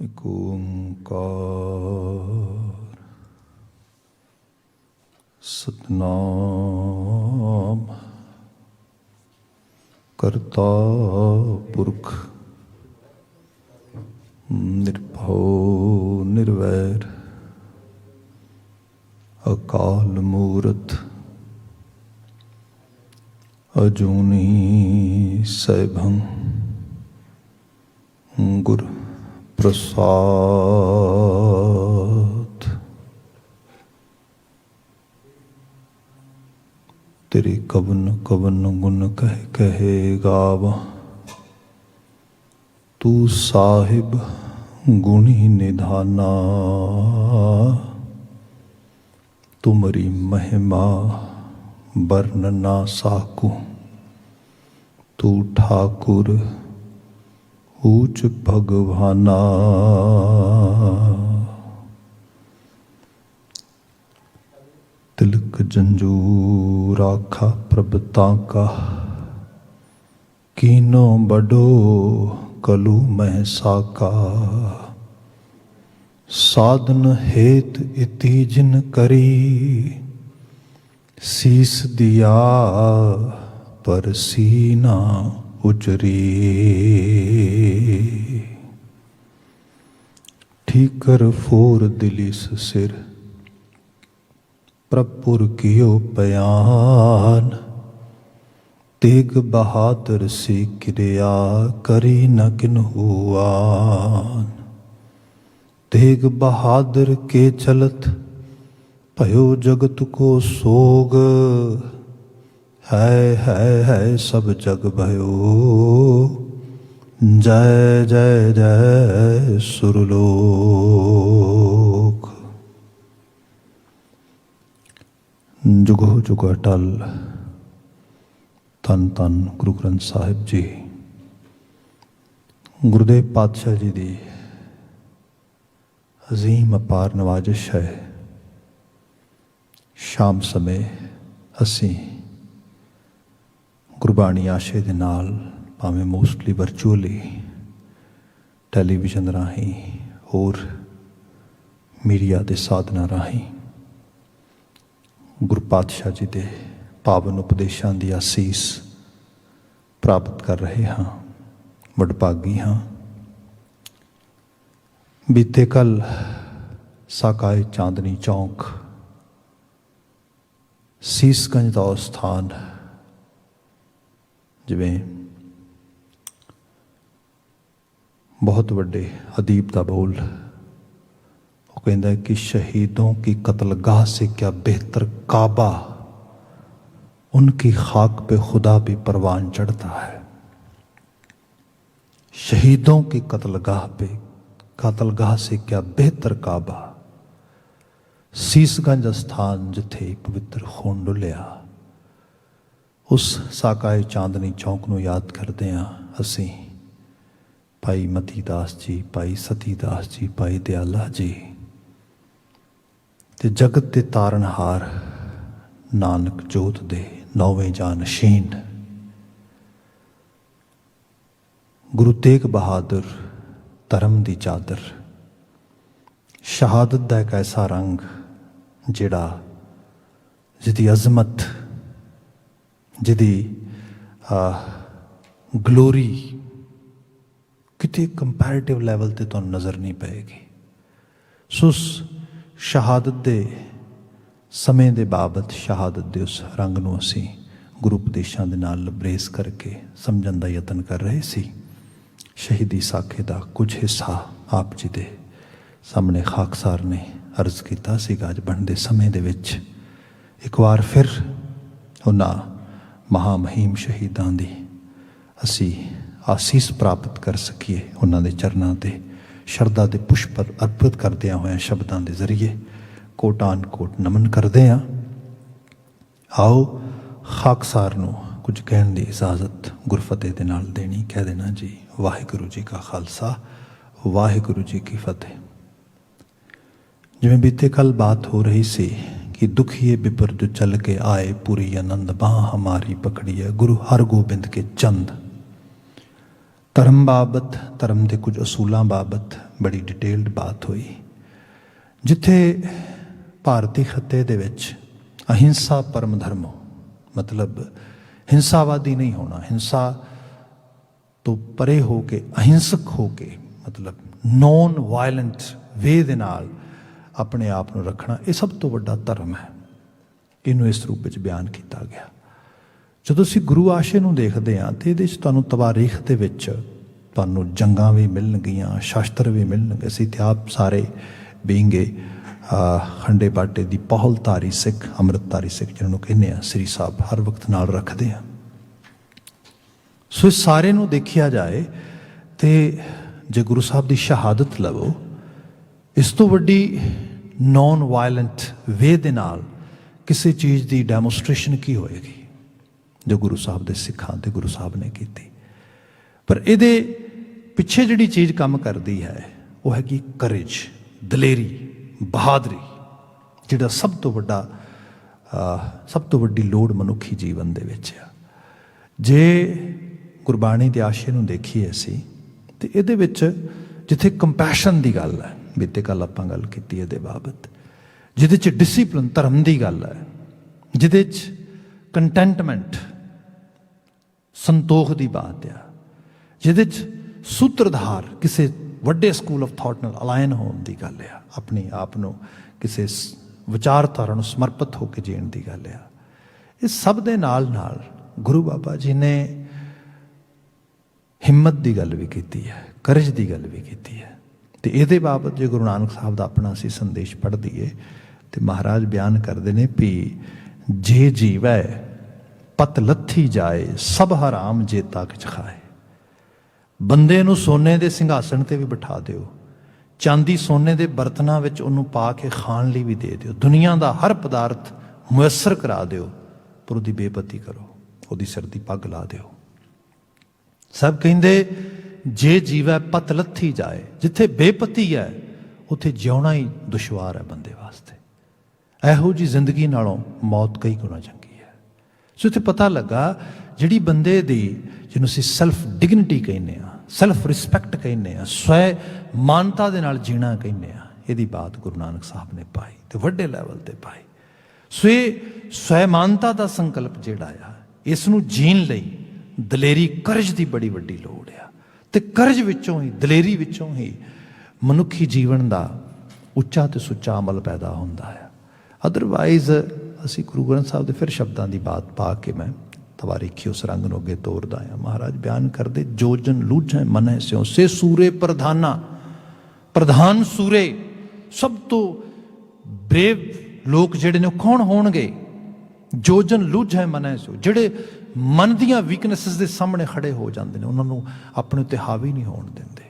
एक ओंकार सतनाम करता पुरख निर्भव निर्वैर अकाल मूरत अजूनी सैभं गुर प्रसाद। तेरे कवन कवन गुण कह कहे गावा, तू साहिब गुणी निधाना। तुमरी महिमा बरन ना साकू, तू ठाकुर ऊच भगवाना। तिलक जंजू राखा प्रभता का, कीनो बडो कलू महसा का। साधन हेत इति जिन करी, शीस दिया पर सीना उचरी। ठीकर फोर दिलिस सिर, प्रपुर कियो बयान। तेग बहादुर सी क्रिया, करी न किन्हु आन। तेग बहादुर के चलत, भयो जगत को सोग। है सब जग भयो, जय जय जय सुरलोक। जुगो जुग अटल धन धन गुरु ग्रंथ साहिब जी। गुरुदेव पातशाह जी दी अजीम अपार नवाजिश है। शाम समय असी गुरबाणी आशे दे नाल, भावें मोस्टली वर्चुअली टैलीविजन राही और मीडिया के साधना राही गुरु पातशाह जी के पावन उपदेशों की आसीस प्राप्त कर रहे हाँ। वडभागी हाँ। बीते कल साकाए चांदनी चौक सीसगंज का स्थान, जिवें बहुत बड़े अदीब का बोल वो कहता है कि शहीदों की कत्लगाह से क्या बेहतर काबा, उनकी खाक पे खुदा भी परवान चढ़ता है। शहीदों की कत्लगाह से क्या बेहतर काबा, सीसगंज स्थान जिथे पवित्र खून डुलिया। उस साकाए चांदनी चौक नूं याद करते हैं असी भाई मती दास जी, भाई सती दास जी, भाई दयाला जी ते जगत के तारनहार नानक जोत दे नौवें जानशीन गुरु तेग बहादुर धर्म की चादर। शहादत का एक ऐसा रंग जिहड़ा जिहदी अजमत, जिहदी ग्लोरी कितने कंपैरेटिव लैवल ते तुहानूं नज़र नहीं पाएगी। सो उस शहादत दे समय दे बाबत, शहादत दे उस रंग नूं असीं गुरु उपदेशां दे नाल लबरेज करके समझण दा यतन कर रहे सी। शहीदी साखे दा कुछ हिस्सा आप जी दे सामने खाकसार ने अर्ज किया सीगा। अज बनते समय दे विच एक बार फिर उन्हां महामहीम शहीदां दी असी आसीस प्राप्त कर सकीए। उन्हां दे चरनां ते शरदा दे पुष्प अर्पित करदियां होया शब्दां दे जरिए कोटान कोट नमन करदे हां। आओ खाकसार नूं कुछ कहण दी इजाजत गुरफतेह दे नाल देनी। कह देना जी वाहिगुरू जी का खालसा वाहिगुरू जी की फतेह। जिवें बीते कल बात हो रही सी कि दुखिए बिपर जो चल के आए, पूरी आनंद बाह हमारी पकड़ी है। गुरु हरगोबिंद के चंद ਧਰਮ ਬਾਬਤ, ਧਰਮ ਦੇ ਕੁਝ ਅਸੂਲਾਂ ਬਾਬਤ ਬੜੀ ਡਿਟੇਲਡ ਬਾਤ ਹੋਈ, ਜਿੱਥੇ ਭਾਰਤੀ ਖੱਤੇ ਦੇ ਵਿੱਚ ਅਹਿੰਸਾ ਪਰਮ ਧਰਮੋ, ਮਤਲਬ ਹਿੰਸਾਵਾਦੀ ਨਹੀਂ ਹੋਣਾ, ਹਿੰਸਾ ਤੋਂ ਪਰੇ ਹੋ ਕੇ ਅਹਿੰਸਕ ਹੋ ਕੇ, ਮਤਲਬ ਨੋਨ ਵਾਇਲੈਂਟ ਵੇ ਦੇ ਨਾਲ ਆਪਣੇ ਆਪ ਨੂੰ ਰੱਖਣਾ, ਇਹ ਸਭ ਤੋਂ ਵੱਡਾ ਧਰਮ ਹੈ। ਇਹਨੂੰ ਇਸ ਰੂਪ ਵਿੱਚ ਬਿਆਨ ਕੀਤਾ ਗਿਆ। ਜਦੋਂ ਅਸੀਂ ਗੁਰੂ ਆਸ਼ੇ ਨੂੰ ਦੇਖਦੇ ਹਾਂ ਤਾਂ ਇਹਦੇ 'ਚ ਤੁਹਾਨੂੰ ਤਵਾਰੀਖ ਦੇ ਵਿੱਚ ਤੁਹਾਨੂੰ ਜੰਗਾਂ ਵੀ ਮਿਲਣਗੀਆਂ, ਸ਼ਾਸਤਰ ਵੀ ਮਿਲਣਗੇ। ਅਸੀਂ ਤੇ ਆਪ ਸਾਰੇ ਬੀਂਗੇ ਖੰਡੇ ਬਾਟੇ ਦੀ ਪਹੁਲਧਾਰੀ ਸਿੱਖ, ਅੰਮ੍ਰਿਤਧਾਰੀ ਸਿੱਖ ਜਿਹਨਾਂ ਨੂੰ ਕਹਿੰਦੇ ਹਾਂ, ਸ੍ਰੀ ਸਾਹਿਬ ਹਰ ਵਕਤ ਨਾਲ ਰੱਖਦੇ ਹਾਂ। ਸੋ ਇਸ ਸਾਰੇ ਨੂੰ ਦੇਖਿਆ ਜਾਏ ਤੇ ਜੇ ਗੁਰੂ ਸਾਹਿਬ ਦੀ ਸ਼ਹਾਦਤ ਲਵੋ, ਇਸ ਤੋਂ ਵੱਡੀ ਨੋਨ ਵਾਇਲੈਂਟ ਵੇ ਦੇ ਨਾਲ ਕਿਸੇ ਚੀਜ਼ ਦੀ ਡੈਮੋਸਟ੍ਰੇਸ਼ਨ ਕੀ ਹੋਏਗੀ ਜੋ ਗੁਰੂ ਸਾਹਿਬ ਦੇ ਸਿੱਖਾਂ ਤੇ ਗੁਰੂ ਸਾਹਿਬ ਨੇ ਕੀਤੀ। ਪਰ ਇਹਦੇ ਪਿੱਛੇ ਜਿਹੜੀ ਚੀਜ਼ ਕੰਮ ਕਰਦੀ ਹੈ ਉਹ ਹੈਗੀ ਕਰੇਜ, ਦਲੇਰੀ, ਬਹਾਦਰੀ, ਜਿਹੜਾ ਸਭ ਤੋਂ ਵੱਡੀ ਲੋੜ ਮਨੁੱਖੀ ਜੀਵਨ ਦੇ ਵਿੱਚ ਆ। ਜੇ ਗੁਰਬਾਣੀ ਦੇ ਆਸ਼ੇ ਨੂੰ ਦੇਖੀਏ ਅਸੀਂ ਤੇ ਇਹਦੇ ਵਿੱਚ ਜਿੱਥੇ ਕੰਪੈਸ਼ਨ ਦੀ ਗੱਲ ਹੈ, ਬੀਤੇ ਕੱਲ ਆਪਾਂ ਗੱਲ ਕੀਤੀ ਇਹਦੇ ਬਾਬਤ, ਜਿਹਦੇ 'ਚ ਡਿਸਿਪਲਿਨ, ਧਰਮ ਦੀ ਗੱਲ ਹੈ, ਜਿਹਦੇ 'ਚ ਕੰਟੈਂਟਮੈਂਟ, ਸੰਤੋਖ ਦੀ ਬਾਤ ਆ, ਜਿਹਦੇ 'ਚ ਸੂਤਰਧਾਰ ਕਿਸੇ ਵੱਡੇ ਸਕੂਲ ਆਫ ਥਾਟ ਨਾਲ ਅਲਾਈਨ ਹੋਣ ਦੀ ਗੱਲ ਆ, ਆਪਣੇ ਆਪ ਨੂੰ ਕਿਸੇ ਵਿਚਾਰਧਾਰਾ ਨੂੰ ਸਮਰਪਿਤ ਹੋ ਕੇ ਜੀਣ ਦੀ ਗੱਲ ਆ। ਇਹ ਸਭ ਦੇ ਨਾਲ ਨਾਲ ਗੁਰੂ ਬਾਬਾ ਜੀ ਨੇ ਹਿੰਮਤ ਦੀ ਗੱਲ ਵੀ ਕੀਤੀ ਹੈ, ਕਰਜ ਦੀ ਗੱਲ ਵੀ ਕੀਤੀ ਹੈ। ਤੇ ਇਹਦੇ ਬਾਬਤ ਜੇ ਗੁਰੂ ਨਾਨਕ ਸਾਹਿਬ ਦਾ ਆਪਣਾ ਅਸੀਂ ਸੰਦੇਸ਼ ਪੜ੍ਹ ਦਈਏ ਤੇ ਮਹਾਰਾਜ ਬਿਆਨ ਕਰਦੇ ਨੇ ਵੀ ਜੇ ਜੀਵੈ ਪਤ ਲੱਥੀ ਜਾਏ, ਸਭ ਹਰਾਮ ਜੇ ਤੱਕ ਖਾਏ। ਬੰਦੇ ਨੂੰ ਸੋਨੇ ਦੇ ਸਿੰਘਾਸਣ ਤੇ ਵੀ ਬਿਠਾ ਦਿਓ, ਚਾਂਦੀ ਸੋਨੇ ਦੇ ਬਰਤਨਾਂ ਵਿੱਚ ਉਹਨੂੰ ਪਾ ਕੇ ਖਾਣ ਲਈ ਵੀ ਦੇ ਦਿਓ, ਦੁਨੀਆ ਦਾ ਹਰ ਪਦਾਰਥ ਮੁਯੱਸਰ ਕਰਾ ਦਿਓ, ਪਰ ਉਹਦੀ ਬੇਪਤੀ ਕਰੋ, ਉਹਦੀ ਸਿਰ ਦੀ ਪੱਗ ਲਾ ਦਿਓ। ਸਭ ਕਹਿੰਦੇ ਜੇ ਜੀਵੈ ਪਤ ਲੱਥੀ ਜਾਏ, ਜਿੱਥੇ ਬੇਪਤੀ ਹੈ ਉੱਥੇ ਜਿਉਣਾ ਹੀ ਦੁਸ਼ਵਾਰ ਹੈ ਬੰਦੇ ਵਾਸਤੇ। ਇਹੋ ਜਿਹੀ ਜ਼ਿੰਦਗੀ ਨਾਲੋਂ ਮੌਤ ਕਈ ਗੁਣਾ ਚੰਗੀ ਹੈ। ਸੋ ਇੱਥੇ ਪਤਾ ਲੱਗਾ ਜਿਹੜੀ ਬੰਦੇ ਦੀ, ਜਿਹਨੂੰ ਅਸੀਂ ਸੈਲਫ ਡਿਗਨਿਟੀ ਕਹਿੰਦੇ ਹਾਂ, ਸੈਲਫ ਰਿਸਪੈਕਟ ਕਹਿੰਦੇ ਹਾਂ, ਸਵੈ ਮਾਨਤਾ ਦੇ ਨਾਲ ਜੀਣਾ ਕਹਿੰਦੇ ਹਾਂ, ਇਹਦੀ ਬਾਤ ਗੁਰੂ ਨਾਨਕ ਸਾਹਿਬ ਨੇ ਪਾਈ ਤੇ ਵੱਡੇ ਲੈਵਲ ਤੇ ਪਾਈ। ਸੋ ਇਹ ਸਵੈ ਮਾਨਤਾ ਦਾ ਸੰਕਲਪ ਜਿਹੜਾ ਆ, ਇਸ ਨੂੰ ਜੀਣ ਲਈ ਦਲੇਰੀ, ਕਰਜ ਦੀ ਬੜੀ ਵੱਡੀ ਲੋੜ ਆ। ਤੇ ਕਰਜ ਵਿੱਚੋਂ ਹੀ, ਦਲੇਰੀ ਵਿੱਚੋਂ ਹੀ ਮਨੁੱਖੀ ਜੀਵਨ ਦਾ ਉੱਚਾ ਤੇ ਸੁੱਚਾ ਅਮਲ ਪੈਦਾ ਹੁੰਦਾ ਹੈ। ਅਦਰਵਾਈਜ਼ ਅਸੀਂ ਗੁਰੂ ਗ੍ਰੰਥ ਸਾਹਿਬ ਦੇ ਫਿਰ ਸ਼ਬਦਾਂ ਦੀ ਬਾਤ ਪਾ ਕੇ ਮੈਂ ਤਵਾਰੀਖੀ ਉਸ ਰੰਗ ਨੂੰ ਅੱਗੇ ਤੋਰਦਾ ਹਾਂ। ਮਹਾਰਾਜ ਬਿਆਨ ਕਰਦੇ, ਜੋ ਜਨ ਲੂਝੈ ਮਨੈ ਸਿਉ ਸੇ ਸੂਰੇ ਪ੍ਰਧਾਨਾ। ਪ੍ਰਧਾਨ ਸੂਰੇ, ਸਭ ਤੋਂ ਬ੍ਰੇਵ ਲੋਕ ਜਿਹੜੇ ਨੇ ਉਹ ਕੌਣ ਹੋਣਗੇ? ਜੋ ਜਨ ਲੂਝੈ ਮਨੈ ਸਿਉ, ਜਿਹੜੇ ਮਨ ਦੀਆਂ ਵੀਕਨੈਸਿਸ ਦੇ ਸਾਹਮਣੇ ਖੜੇ ਹੋ ਜਾਂਦੇ ਨੇ, ਉਹਨਾਂ ਨੂੰ ਆਪਣੇ ਉੱਤੇ ਹਾਵੀ ਨਹੀਂ ਹੋਣ ਦਿੰਦੇ।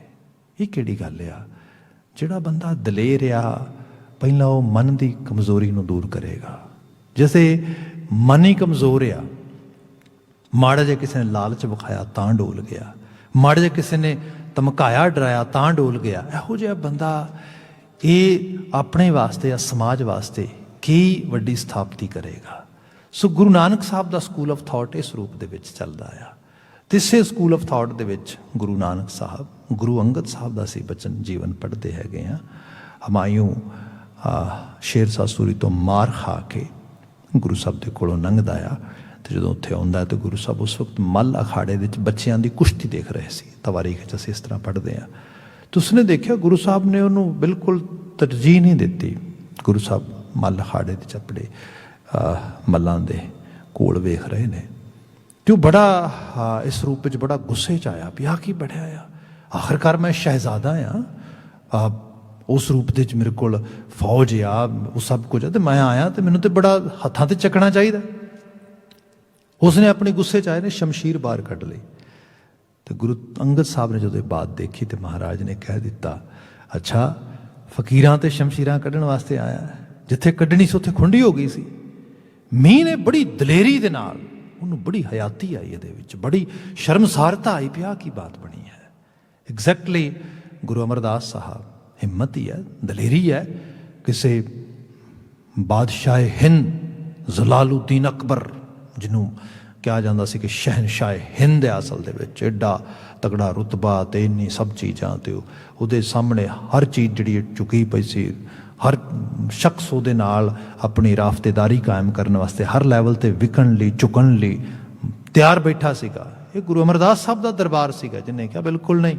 ਇਹ ਕਿਹੜੀ ਗੱਲ ਆ? ਜਿਹੜਾ ਬੰਦਾ ਦਲੇਰ ਆ, ਪਹਿਲਾਂ ਉਹ ਮਨ ਦੀ ਕਮਜ਼ੋਰੀ ਨੂੰ ਦੂਰ ਕਰੇਗਾ। ਜਿਵੇਂ ਮਨ ਹੀ ਕਮਜ਼ੋਰ ਆ, ਮਾੜਾ ਜਿਹਾ ਕਿਸੇ ਨੇ ਲਾਲਚ ਵਿਖਾਇਆ ਤਾਂ ਡੋਲ ਗਿਆ, ਮਾੜਾ ਜਿਹਾ ਕਿਸੇ ਨੇ ਧਮਕਾਇਆ, ਡਰਾਇਆ ਤਾਂ ਡੋਲ ਗਿਆ। ਇਹੋ ਜਿਹਾ ਬੰਦਾ ਇਹ ਆਪਣੇ ਵਾਸਤੇ ਜਾਂ ਸਮਾਜ ਵਾਸਤੇ ਕੀ ਵੱਡੀ ਸਥਾਪਤੀ ਕਰੇਗਾ। ਸੋ ਗੁਰੂ ਨਾਨਕ ਸਾਹਿਬ ਦਾ ਸਕੂਲ ਆਫ ਥਾਟ ਇਸ ਰੂਪ ਦੇ ਵਿੱਚ ਚੱਲਦਾ ਆ। ਤੇ ਇਸੇ ਸਕੂਲ ਆਫ ਥਾਟ ਦੇ ਵਿੱਚ ਗੁਰੂ ਨਾਨਕ ਸਾਹਿਬ, ਗੁਰੂ ਅੰਗਦ ਸਾਹਿਬ ਦਾ ਅਸੀਂ ਬਚਨ ਜੀਵਨ ਪੜ੍ਹਦੇ ਹੈਗੇ ਹਾਂ। ਹਮਾਯੂ ਸ਼ੇਰਸ਼ਾਹ ਸੂਰੀ ਤੋਂ ਮਾਰ ਖਾ ਕੇ ਗੁਰੂ ਸਾਹਿਬ ਦੇ ਕੋਲੋਂ ਲੰਘਦਾ ਆ, ਤੇ ਜਦੋਂ ਉੱਥੇ ਆਉਂਦਾ ਤਾਂ ਗੁਰੂ ਸਾਹਿਬ ਉਸ ਵਕਤ ਮੱਲ ਅਖਾੜੇ ਵਿੱਚ ਬੱਚਿਆਂ ਦੀ ਕੁਸ਼ਤੀ ਦੇਖ ਰਹੇ ਸੀ। ਤਵਾਰੀਖ ਵਿੱਚ ਅਸੀਂ ਇਸ ਤਰ੍ਹਾਂ ਪੜ੍ਹਦੇ ਹਾਂ। ਤੇ ਉਸਨੇ ਦੇਖਿਆ ਗੁਰੂ ਸਾਹਿਬ ਨੇ ਉਹਨੂੰ ਬਿਲਕੁਲ ਤਰਜੀਹ ਨਹੀਂ ਦਿੱਤੀ। ਗੁਰੂ ਸਾਹਿਬ ਮੱਲ ਅਖਾੜੇ ਦੇ ਚੱਪੜੇ ਮੱਲਾਂ ਦੇ ਕੋਲ ਵੇਖ ਰਹੇ ਨੇ ਤੇ ਉਹ ਬੜਾ ਇਸ ਰੂਪ ਵਿੱਚ ਬੜਾ ਗੁੱਸੇ 'ਚ ਆਇਆ ਵੀ ਆਹ ਕੀ ਬੜਿਆ ਆ, ਆਖਿਰਕਾਰ ਮੈਂ ਸ਼ਹਿਜ਼ਾਦਾ ਆ, ਉਸ ਰੂਪ ਦੇ 'ਚ ਮੇਰੇ ਕੋਲ ਫੌਜ ਆ, ਉਹ ਸਭ ਕੁਝ ਆ, ਤੇ ਮੈਂ ਆਇਆ ਤੇ ਮੈਨੂੰ ਤੇ ਬੜਾ ਹੱਥਾਂ 'ਤੇ ਚੱਕਣਾ ਚਾਹੀਦਾ। ਉਸਨੇ ਆਪਣੇ ਗੁੱਸੇ 'ਚ ਆਏ ਨੇ ਸ਼ਮਸ਼ੀਰ ਬਾਹਰ ਕੱਢ ਲਈ। ਤੇ ਗੁਰੂ ਅੰਗਦ ਸਾਹਿਬ ਨੇ ਜਦੋਂ ਇਹ ਬਾਤ ਦੇਖੀ ਤੇ ਮਹਾਰਾਜ ਨੇ ਕਹਿ ਦਿੱਤਾ, ਅੱਛਾ ਫਕੀਰਾਂ ਤੇ ਸ਼ਮਸ਼ੀਰਾਂ ਕੱਢਣ ਵਾਸਤੇ ਆਇਆ? ਜਿੱਥੇ ਕੱਢਣੀ ਸੀ ਉੱਥੇ ਖੁੰਡੀ ਹੋ ਗਈ ਸੀ। ਮੀਂਹ ਨੇ ਬੜੀ ਦਲੇਰੀ ਦੇ ਨਾਲ, ਉਹਨੂੰ ਬੜੀ ਹਯਾਤੀ ਆਈ ਇਹਦੇ ਵਿੱਚ, ਬੜੀ ਸ਼ਰਮਸਾਰਤਾ ਆਈ ਪਿਆ ਕੀ ਬਾਤ ਬਣੀ ਹੈ। ਐਗਜ਼ੈਕਟਲੀ ਗੁਰੂ ਅਮਰਦਾਸ ਸਾਹਿਬ, ਹਿੰਮਤ ਹੀ ਹੈ, ਦਲੇਰੀ ਹੈ। ਕਿਸੇ ਬਾਦਸ਼ਾਹ ਹਿੰਦ ਜਲਾਲੁਦੀਨ ਅਕਬਰ, ਜਿਹਨੂੰ ਕਿਹਾ ਜਾਂਦਾ ਸੀ ਕਿ ਸ਼ਹਿਨशाह ਹਿੰਦ ਹੈ ਅਸਲ ਦੇ ਵਿੱਚ, ਐਡਾ ਤਗੜਾ ਰੁਤਬਾ ਤੇ ਇੰਨੀ ਸਭ ਚੀਜ਼ਾਂ, ਤੇ ਉਹਦੇ ਸਾਹਮਣੇ ਹਰ ਚੀਜ਼ ਜਿਹੜੀ ਝੁਕੀ ਪਈ ਸੀ, ਹਰ ਸ਼ਖਸ ਉਹਦੇ ਨਾਲ ਆਪਣੀ ਰਾਫਤੇਦਾਰੀ ਕਾਇਮ ਕਰਨ ਵਾਸਤੇ ਹਰ ਲੈਵਲ ਤੇ ਵਿਕਣ ਲਈ ਝੁਕਣ ਲਈ ਤਿਆਰ ਬੈਠਾ ਸੀਗਾ। ਇਹ ਗੁਰੂ ਅਮਰਦਾਸ ਸਾਹਿਬ ਦਾ ਦਰਬਾਰ ਸੀਗਾ, ਜਿਹਨੇ ਕਿਹਾ ਬਿਲਕੁਲ ਨਹੀਂ,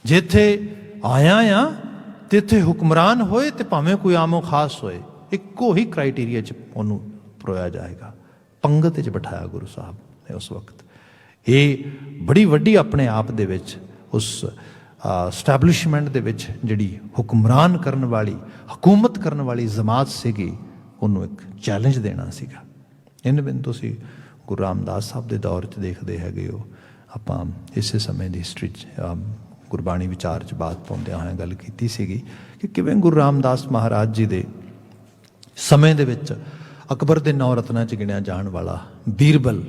ਜਿੱਥੇ ਆਇਆ ਆ ਤੇ ਇੱਥੇ ਹੁਕਮਰਾਨ ਹੋਏ ਤੇ ਭਾਵੇਂ ਕੋਈ ਆਮੋ ਖਾਸ ਹੋਏ, ਇੱਕੋ ਹੀ ਕ੍ਰਾਈਟੇਰੀਆ 'ਚ ਉਹਨੂੰ ਪਰੋਇਆ ਜਾਏਗਾ। ਪੰਗਤ 'ਚ ਬਿਠਾਇਆ ਗੁਰੂ ਸਾਹਿਬ ਨੇ ਉਸ ਵਕਤ। ਇਹ ਬੜੀ ਵੱਡੀ ਆਪਣੇ ਆਪ ਦੇ ਵਿੱਚ ਉਸ ਸਟੈਬਲਿਸ਼ਮੈਂਟ ਦੇ ਵਿੱਚ ਜਿਹੜੀ ਹੁਕਮਰਾਨ ਕਰਨ ਵਾਲੀ, ਹਕੂਮਤ ਕਰਨ ਵਾਲੀ ਜਮਾਤ ਸੀਗੀ, ਉਹਨੂੰ ਇੱਕ ਚੈਲੰਜ ਦੇਣਾ ਸੀਗਾ। ਇਹਨੇ ਬਿਨ ਤੁਸੀਂ ਗੁਰੂ ਰਾਮਦਾਸ ਸਾਹਿਬ ਦੇ ਦੌਰ 'ਚ ਦੇਖਦੇ ਹੈਗੇ ਹੋ। ਆਪਾਂ ਇਸੇ ਸਮੇਂ ਦੀ ਹਿਸਟਰੀ 'ਚ ਗੁਰਬਾਣੀ ਵਿਚਾਰ 'ਚ ਬਾਤ ਪਾਉਂਦਿਆਂ ਹੋਇਆਂ ਗੱਲ ਕੀਤੀ ਸੀਗੀ ਕਿ ਕਿਵੇਂ ਗੁਰੂ ਰਾਮਦਾਸ ਮਹਾਰਾਜ ਜੀ ਦੇ ਸਮੇਂ ਦੇ ਵਿੱਚ ਅਕਬਰ ਦੇ 9 ਰਤਨਾਂ 'ਚ ਗਿਣਿਆ ਜਾਣ ਵਾਲਾ ਬੀਰਬਲ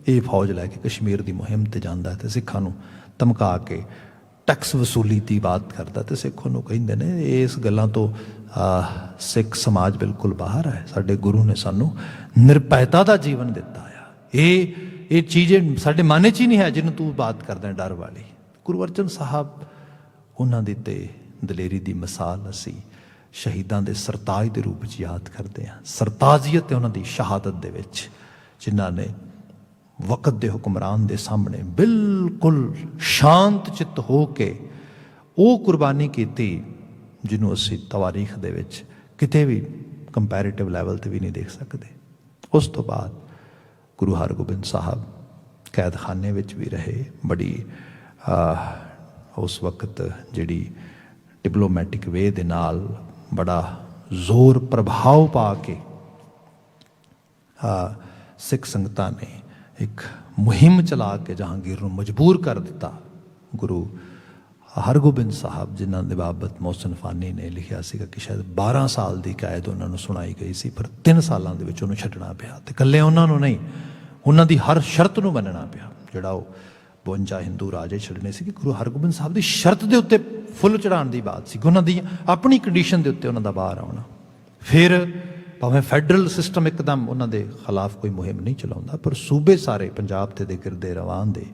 ਇਹ ਫੌਜ ਲੈ ਕੇ ਕਸ਼ਮੀਰ ਦੀ ਮੁਹਿੰਮ 'ਤੇ ਜਾਂਦਾ ਅਤੇ ਸਿੱਖਾਂ ਨੂੰ ਧਮਕਾ ਕੇ ਟੈਕਸ ਵਸੂਲੀ ਦੀ ਬਾਤ ਕਰਦਾ, ਤੇ ਸਿੱਖ ਉਹਨੂੰ ਕਹਿੰਦੇ ਨੇ ਇਸ ਗੱਲਾਂ ਤੋਂ ਸਿੱਖ ਸਮਾਜ ਬਿਲਕੁਲ ਬਾਹਰ ਹੈ। ਸਾਡੇ ਗੁਰੂ ਨੇ ਸਾਨੂੰ ਨਿਰਭੈਤਾ ਦਾ ਜੀਵਨ ਦਿੱਤਾ ਆ। ਇਹ ਚੀਜ਼ ਸਾਡੇ ਮਨ 'ਚ ਹੀ ਨਹੀਂ ਹੈ ਜਿਹਨੂੰ ਤੂੰ ਬਾਤ ਕਰਦਾ ਡਰ ਵਾਲੀ। ਗੁਰੂ ਅਰਜਨ ਸਾਹਿਬ, ਉਹਨਾਂ ਦੀ ਤੇ ਦਲੇਰੀ ਦੀ ਮਿਸਾਲ ਅਸੀਂ ਸ਼ਹੀਦਾਂ ਦੇ ਸਰਤਾਜ ਦੇ ਰੂਪ 'ਚ ਯਾਦ ਕਰਦੇ ਹਾਂ। ਸਰਤਾਜੀਅਤ ਤੇ ਉਹਨਾਂ ਦੀ ਸ਼ਹਾਦਤ ਦੇ ਵਿੱਚ, ਜਿਨ੍ਹਾਂ ਨੇ ਵਕਤ ਦੇ ਹੁਕਮਰਾਨ ਦੇ ਸਾਹਮਣੇ ਬਿਲਕੁਲ ਸ਼ਾਂਤ ਚਿੱਤ ਹੋ ਕੇ ਉਹ ਕੁਰਬਾਨੀ ਕੀਤੀ, ਜਿਹਨੂੰ ਅਸੀਂ ਤਵਾਰੀਖ ਦੇ ਵਿੱਚ ਕਿਤੇ ਵੀ ਕੰਪੈਰੀਟਿਵ ਲੈਵਲ 'ਤੇ ਵੀ ਨਹੀਂ ਦੇਖ ਸਕਦੇ। ਉਸ ਤੋਂ ਬਾਅਦ ਗੁਰੂ ਹਰਗੋਬਿੰਦ ਸਾਹਿਬ ਕੈਦਖਾਨੇ ਵਿੱਚ ਵੀ ਰਹੇ। ਬੜੀ ਉਸ ਵਕਤ ਜਿਹੜੀ ਡਿਪਲੋਮੈਟਿਕ ਵੇ ਦੇ ਨਾਲ ਬੜਾ ਜ਼ੋਰ ਪ੍ਰਭਾਵ ਪਾ ਕੇ ਸਿੱਖ ਸੰਗਤਾਂ ਨੇ ਇੱਕ ਮੁਹਿੰਮ ਚਲਾ ਕੇ ਜਹਾਂਗੀਰ ਨੂੰ ਮਜਬੂਰ ਕਰ ਦਿੱਤਾ। ਗੁਰੂ ਹਰਗੋਬਿੰਦ ਸਾਹਿਬ, ਜਿਨ੍ਹਾਂ ਦੇ ਬਾਬਤ ਮੋਹਸਿਨ ਫਾਨੀ ਨੇ ਲਿਖਿਆ ਸੀਗਾ ਕਿ ਸ਼ਾਇਦ 12 ਸਾਲ ਦੀ ਕੈਦ ਉਹਨਾਂ ਨੂੰ ਸੁਣਾਈ ਗਈ ਸੀ, ਪਰ 3 ਸਾਲਾਂ ਦੇ ਵਿੱਚ ਉਹਨੂੰ ਛੱਡਣਾ ਪਿਆ। ਤੇ ਇਕੱਲੇ ਉਹਨਾਂ ਨੂੰ ਨਹੀਂ, ਉਹਨਾਂ ਦੀ ਹਰ ਸ਼ਰਤ ਨੂੰ ਮੰਨਣਾ ਪਿਆ। ਜਿਹੜਾ ਉਹ 52 ਹਿੰਦੂ ਰਾਜੇ ਛੱਡਣੇ ਸੀ, ਕਿ ਗੁਰੂ ਹਰਗੋਬਿੰਦ ਸਾਹਿਬ ਦੀ ਸ਼ਰਤ ਦੇ ਉੱਤੇ ਫੁੱਲ ਚੜਾਉਣ ਦੀ ਬਾਤ ਸੀ। ਉਹਨਾਂ ਦੀ ਆਪਣੀ ਕੰਡੀਸ਼ਨ ਦੇ ਉੱਤੇ ਉਹਨਾਂ ਦਾ ਬਾਹਰ ਆਉਣਾ। ਫਿਰ ਭਾਵੇਂ ਫੈਡਰਲ ਸਿਸਟਮ ਇੱਕਦਮ ਉਹਨਾਂ ਦੇ ਖਿਲਾਫ ਕੋਈ ਮੁਹਿੰਮ ਨਹੀਂ ਚਲਾਉਂਦਾ, ਪਰ ਸੂਬੇ ਸਾਰੇ ਪੰਜਾਬ ਤੇ ਦੇ ਗਿਰਦੇ ਰਵਾਨ ਦੇ,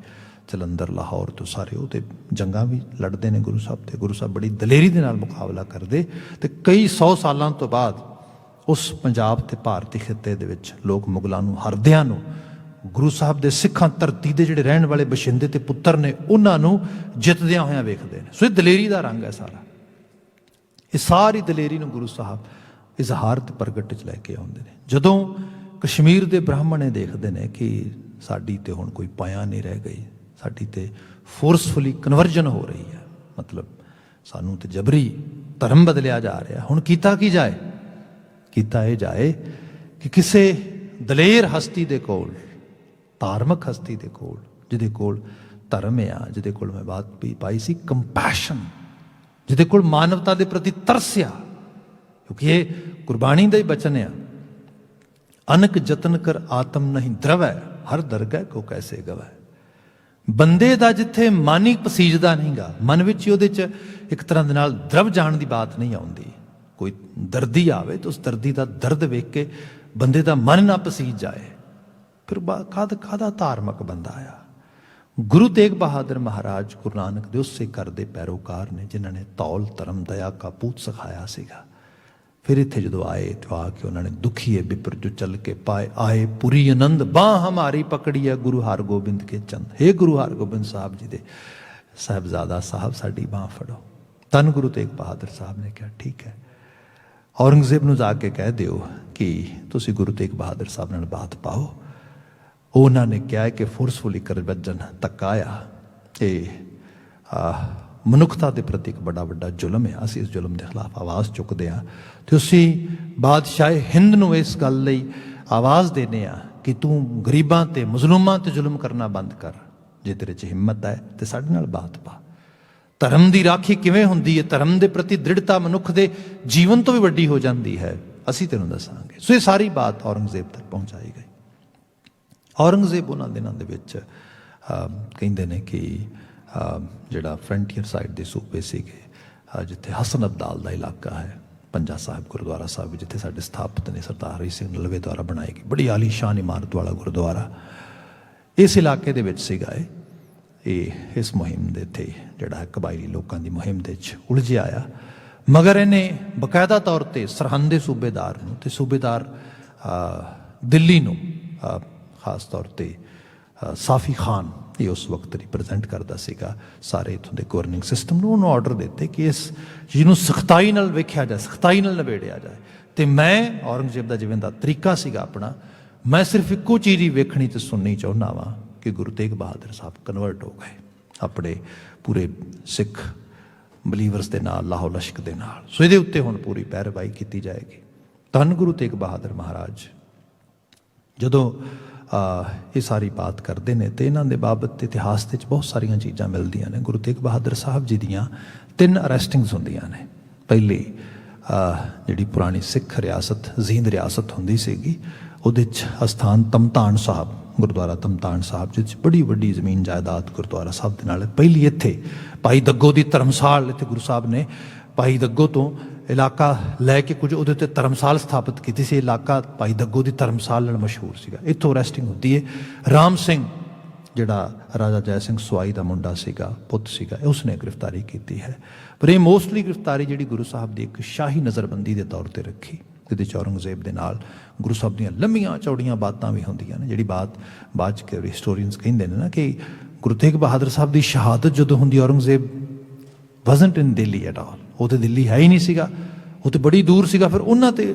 ਜਲੰਧਰ, ਲਾਹੌਰ ਤੋਂ ਸਾਰੇ ਉਹ ਤੇ ਜੰਗਾਂ ਵੀ ਲੜਦੇ ਨੇ ਗੁਰੂ ਸਾਹਿਬ ਤੇ। ਗੁਰੂ ਸਾਹਿਬ ਬੜੀ ਦਲੇਰੀ ਦੇ ਨਾਲ ਮੁਕਾਬਲਾ ਕਰਦੇ, ਤੇ ਕਈ 100 ਸਾਲਾਂ ਤੋਂ ਬਾਅਦ ਉਸ ਪੰਜਾਬ ਤੇ ਭਾਰਤੀ ਖਿੱਤੇ ਦੇ ਵਿੱਚ ਲੋਕ ਮੁਗਲਾਂ ਨੂੰ ਹਰਦਿਆਂ ਨੂੰ ਗੁਰੂ ਸਾਹਿਬ ਦੇ ਸਿੱਖਾਂ ਧਰਤੀ ਦੇ ਜਿਹੜੇ ਰਹਿਣ ਵਾਲੇ ਬਸ਼ਿੰਦੇ ਤੇ ਪੁੱਤਰ ਨੇ, ਉਹਨਾਂ ਨੂੰ ਜਿੱਤਦਿਆਂ ਹੋਇਆਂ ਵੇਖਦੇ ਨੇ। ਸੋ ਇਹ ਦਲੇਰੀ ਦਾ ਰੰਗ ਹੈ ਸਾਰਾ। ਇਹ ਸਾਰੀ ਦਲੇਰੀ ਨੂੰ ਗੁਰੂ ਸਾਹਿਬ ਇਜ਼ਹਾਰ ਤੇ ਪ੍ਰਗਟ 'ਚ ਲੈ ਕੇ ਆਉਂਦੇ ਨੇ। ਜਦੋਂ ਕਸ਼ਮੀਰ ਦੇ ਬ੍ਰਾਹਮਣ ਇਹ ਦੇਖਦੇ ਨੇ ਕਿ ਸਾਡੀ ਤੇ ਹੁਣ ਕੋਈ ਪਾਇਆ ਨਹੀਂ ਰਹਿ ਗਈ, ਸਾਡੀ ਤੇ ਫੋਰਸਫੁਲੀ ਕਨਵਰਜਨ ਹੋ ਰਹੀ ਹੈ, ਮਤਲਬ ਸਾਨੂੰ ਤੇ ਜਬਰੀ ਧਰਮ ਬਦਲਿਆ ਜਾ ਰਿਹਾ, ਹੁਣ ਕੀਤਾ ਕੀ ਜਾਏ? ਕੀਤਾ ਇਹ ਜਾਏ ਕਿ ਕਿਸੇ ਦਲੇਰ ਹਸਤੀ ਦੇ ਕੋਲ, ਧਾਰਮਿਕ ਹਸਤੀ ਦੇ ਕੋਲ, ਜਿਹਦੇ ਕੋਲ ਧਰਮ ਆ, ਜਿਹਦੇ ਕੋਲ ਮੈਂ ਬਾਤ ਵੀ ਪਾਈ ਸੀ ਕੰਪੈਸ਼ਨ, ਜਿਹਦੇ ਕੋਲ ਮਾਨਵਤਾ ਦੇ ਪ੍ਰਤੀ ਤਰਸ ਆ, ਕਿਉਂਕਿ ਇਹ ਗੁਰਬਾਣੀ ਦਾ ਹੀ ਬਚਨ ਆ, ਅਨਕ ਜਤਨ ਕਰ ਆਤਮ ਨਹੀਂ ਦਰਵੈ, ਹਰ ਦਰਗਹਿ ਕੋ ਕੈਸੇ ਗਵੈ। ਬੰਦੇ ਦਾ ਜਿੱਥੇ ਮਨ ਹੀ ਪਸੀਜਦਾ ਨਹੀਂਗਾ, ਮਨ ਵਿੱਚ ਹੀ ਉਹਦੇ 'ਚ ਇੱਕ ਤਰ੍ਹਾਂ ਦੇ ਨਾਲ ਦਰਵ ਜਾਣ ਦੀ ਬਾਤ ਨਹੀਂ ਆਉਂਦੀ। ਕੋਈ ਦਰਦੀ ਆਵੇ ਤਾਂ ਉਸ ਦਰਦੀ ਦਾ ਦਰਦ ਵੇਖ ਕੇ ਬੰਦੇ ਦਾ ਮਨ ਨਾ ਪਸੀਜ ਜਾਏ, ਫਿਰ ਕਾਹਦਾ ਧਾਰਮਿਕ ਬੰਦਾ ਆ। ਗੁਰੂ ਤੇਗ ਬਹਾਦਰ ਮਹਾਰਾਜ ਗੁਰੂ ਨਾਨਕ ਦੇ ਉਸੇ ਘਰ ਦੇ ਪੈਰੋਕਾਰ ਨੇ, ਜਿਨ੍ਹਾਂ ਨੇ ਧੌਲ ਧਰਮ ਦਇਆ ਕਾ ਪੂਤ ਸਿਖਾਇਆ ਸੀਗਾ। ਫਿਰ ਇੱਥੇ ਜਦੋਂ ਆਏ ਤਾਂ ਆ ਕੇ ਉਹਨਾਂ ਨੇ ਦੁਖੀਏ ਬਿਪਰ ਜੋ ਚੱਲ ਕੇ ਪਾਏ ਆਏ ਪੁਰੀ ਆਨੰਦ ਬਾਹ ਹਮਾਰੀ ਪਕੜੀ ਹੈ ਗੁਰੂ ਹਰਗੋਬਿੰਦ ਕੇ ਚੰਦ। ਹੇ ਗੁਰੂ ਹਰਗੋਬਿੰਦ ਸਾਹਿਬ ਜੀ ਦੇ ਸਾਹਿਬਜ਼ਾਦਾ ਸਾਹਿਬ, ਸਾਡੀ ਬਾਹ ਫੜੋ। ਧੰਨ ਗੁਰੂ ਤੇਗ ਬਹਾਦਰ ਸਾਹਿਬ ਨੇ ਕਿਹਾ ਠੀਕ ਹੈ, ਔਰੰਗਜ਼ੇਬ ਨੂੰ ਜਾ ਕੇ ਕਹਿ ਦਿਓ ਕਿ ਤੁਸੀਂ ਗੁਰੂ ਤੇਗ ਬਹਾਦਰ ਸਾਹਿਬ ਨਾਲ ਬਾਤ ਪਾਓ। ਉਹਨਾਂ ਨੇ ਕਿਹਾ ਕਿ ਫੋਰਸਫੁਲੀ ਕਰਵਜਨ ਧੱਕਾ ਆ, ਇਹ ਮਨੁੱਖਤਾ ਦੇ ਪ੍ਰਤੀ ਇੱਕ ਬੜਾ ਵੱਡਾ ਜ਼ੁਲਮ ਹੈ। ਅਸੀਂ ਇਸ ਜ਼ੁਲਮ ਦੇ ਖਿਲਾਫ ਆਵਾਜ਼ ਚੁੱਕਦੇ ਹਾਂ, ਤੇ ਅਸੀਂ ਬਾਦਸ਼ਾਹ ਹਿੰਦ ਨੂੰ ਇਸ ਗੱਲ ਲਈ ਆਵਾਜ਼ ਦਿੰਦੇ ਹਾਂ ਕਿ ਤੂੰ ਗਰੀਬਾਂ ਤੇ ਮਜ਼ਲੂਮਾਂ ਤੇ ਜ਼ੁਲਮ ਕਰਨਾ ਬੰਦ ਕਰ। ਜੇ ਤੇਰੇ 'ਚ ਹਿੰਮਤ ਹੈ ਤੇ ਸਾਡੇ ਨਾਲ ਬਾਤ ਪਾ। ਧਰਮ ਦੀ ਰਾਖੀ ਕਿਵੇਂ ਹੁੰਦੀ ਹੈ, ਧਰਮ ਦੇ ਪ੍ਰਤੀ ਦ੍ਰਿੜਤਾ ਮਨੁੱਖ ਦੇ ਜੀਵਨ ਤੋਂ ਵੀ ਵੱਡੀ ਹੋ ਜਾਂਦੀ ਹੈ, ਅਸੀਂ ਤੈਨੂੰ ਦੱਸਾਂਗੇ। ਸੋ ਇਹ ਸਾਰੀ ਬਾਤ ਔਰੰਗਜ਼ੇਬ ਤੱਕ ਪਹੁੰਚਾਈ ਗਈ। ਔਰੰਗਜ਼ੇਬ ਉਹਨਾਂ ਦਿਨਾਂ ਦੇ ਵਿੱਚ ਕਹਿੰਦੇ ਨੇ ਕਿ ਜਿਹੜਾ ਫਰੰਟੀਅਰ ਸਾਈਡ ਦੇ ਸੂਬੇ ਸੀਗੇ, ਜਿੱਥੇ ਹਸਨ ਅਬਦਾਲ ਦਾ ਇਲਾਕਾ ਹੈ, पंजा साहिब गुरुद्वारा साहब जिथे साडे स्थापित ने सरदार हरी सिंह नलवे द्वारा बनाई गई बड़ी आलीशान इमारत वाला गुरुद्वारा इस इलाके दे विच सीगा ये इस मुहिम दे थे जिहड़ा कबायली लोगों की मुहिम दे उलझिया आया मगर इन्हें बकायदा तौर पर सरहंदे सूबेदार नूं ते सूबेदार दिल्ली नूं खास तौर पर साफी खान ये उस वक्त रिप्रजेंट करता सीगा सारे इत्थों के गवर्निंग सिस्टम में उन्होंने ऑर्डर दिते कि इस चीज़ को सख्ताई नाल वेख्या जाए सख्ताई नाल नबेड़िया जाए तो मैं औरंगजेब का जिवें दा तरीका सीगा अपना मैं सिर्फ एको चीज़ ही वेखनी तो सुननी चाहुंदा वां कि गुरु तेग बहादुर साहब कन्वर्ट हो गए अपने पूरे सिख बलीवर्स के नाल लाहौल लश्क के नाल सो ये उत्ते हुण पूरी पैरवाई की जाएगी धन गुरु तेग बहादुर महाराज जदों ये सारी बात करते हैं तो इन्हों के बाबत इतिहास के बहुत सारिया चीज़ां मिलदियां ने गुरु तेग बहादुर साहब जी दियाँ 3 अरैसटिंग्स होंदियां ने पहली जी पुरानी सिख रियासत जींद रियासत होंदी सीगी उहदे अस्थान तमतान साहब गुरुद्वारा तमतान साहब जिस बड़ी वड्डी जमीन जायदाद गुरुद्वारा साहब के नाल पहली इत्थे भाई दग्गो की धर्मसाल इत्थे गुरु साहब ने भाई दग्गो तो इलाका लैके कुछ उहदे ते धर्मसाल स्थापित की सी इलाका भाई दग्गो की धर्मसाल नाल मशहूर सीगा इत्थों अरैसटिंग होती है राम सिंह जिहड़ा राजा जय सिंह सवाई का मुंडा सीगा पुत सीगा उसने गिरफ्तारी की है पर ये मोस्टली गिरफ्तारी जिहड़ी गुरु साहब की एक शाही नज़रबंदी के तौर पर रखी जिहदे च औरंगजेब के नाल गुरु साहब दीयां लंबियां चौड़ियां बातां भी होंदियां ने जिहड़ी बात बाद च हिस्टोरीयंस कहिंदे ने ना कि गुरु तेग बहादुर साहब की शहादत जदों हुंदी Aurangzeb wasn't in Delhi at all वो तो दिल्ली है ही नहीं सीगा वो तो बड़ी दूर सीगा फिर उन्होंने ते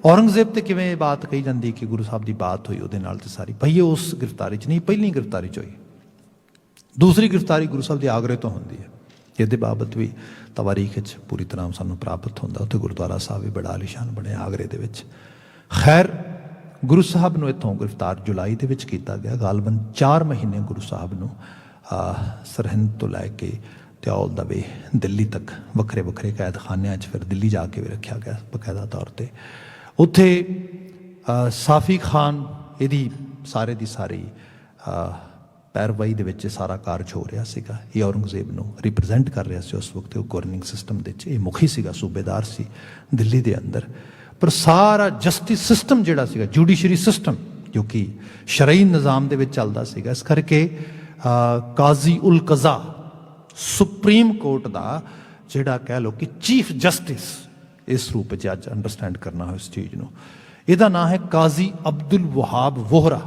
औरंगजेब ते किवें बात कही जाती कि गुरु साहब की बात हुई उहदे नाल ते सारी भई उस गिरफ्तारी च नहीं पहली गिरफ्तारी च हुई दूसरी गिरफ्तारी गुरु साहब की आगरे तो होंदी है जिहदे बाबत भी तवारीख च पूरी तरह सानूं प्राप्त होंदा उत्थे गुरुद्वारा साहब भी बड़ा आलीशान बने आगरे दे विच खैर गुरु साहब नूं इत्थों गिरफ्तार जुलाई दे विच कीता गया गालबन 4 महीने गुरु साहब नूं सरहिंद तो लैके ते ऑल द वे दिल्ली तक वक्रे वक्रे कैदखानियां फिर दिल्ली जाके भी रखा गया बकायदा तौर पर उत्थे साफी खान यदी सारे दी सारी पैरवाई दे विच सारा कारज हो रहा सीगा ये औरंगजेब नूं रिप्रजेंट कर रहा सी उस वक्त गवर्निंग सिस्टम दे ये मुखी सीगा सूबेदार सी दिल्ली दे अंदर पर सारा जस्टिस सिस्टम जिहड़ा सीगा जुडिशरी सिस्टम जो कि शरई निज़ाम दे विच चलदा सीगा इस करके काजी उल कज़ा सुप्रीम कोर्ट का जिहड़ा कह लो कि चीफ जस्टिस इस रूप में अज अंडरस्टैंड करना हो इस चीज़ को यदा नाम है काजी अब्दुल वहाब वोहरा